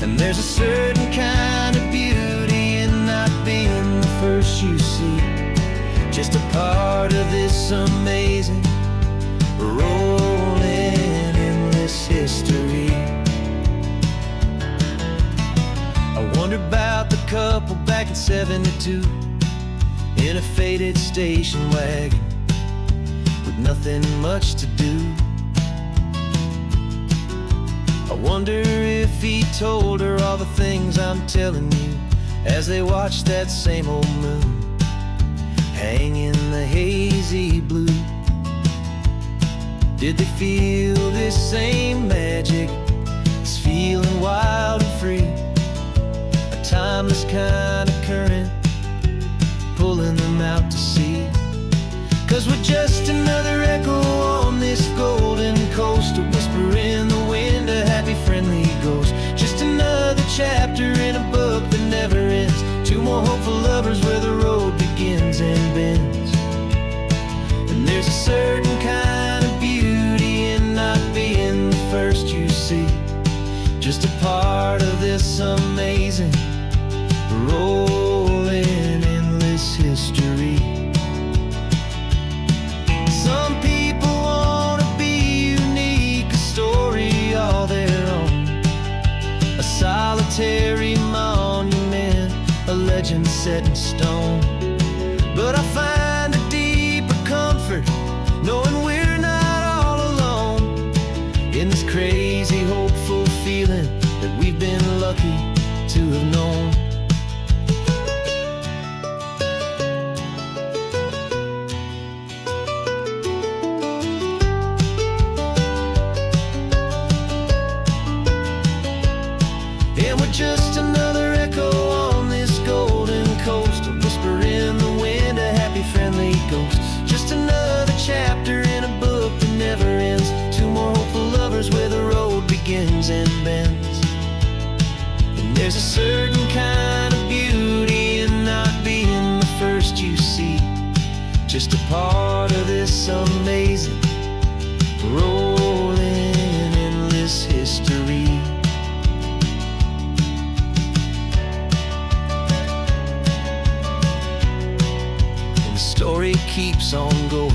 And there's a certain kind of beauty in not being the first you see, just a part of this amazing rolling endless history. I wonder about the couple back in '72 in a faded station wagon with nothing much to do. I wonder if he told her all the things I'm telling you as they watched that same old moon hang in the hazy blue. Did they feel this same magic, this feeling wild and free, a timeless kind of current pulling them out to sea? 'Cause we're just another echo on this golden coast, a whisper in the wind, a happy friendly ghost. Just another chapter in a book that never ends, two more hopeful lovers where the road begins and bends. And there's a certain kind of beauty in not being the first you see, just a part of this amazing rolling endless history. Some people wanna be unique, a story all their own, a solitary monument, a legend set in stone. But I find a deeper comfort knowing we're not all alone in this crazy hopeful feeling that we've been lucky to have known. And we're just another echo on this golden coast, a whisper in the wind, a happy friendly ghost. Just another chapter in a book that never ends, two more hopeful lovers where the road begins and bends. And there's a certain kind of beauty in not being the first you see, just a part of this amazing rolling endless history. Story keeps on going.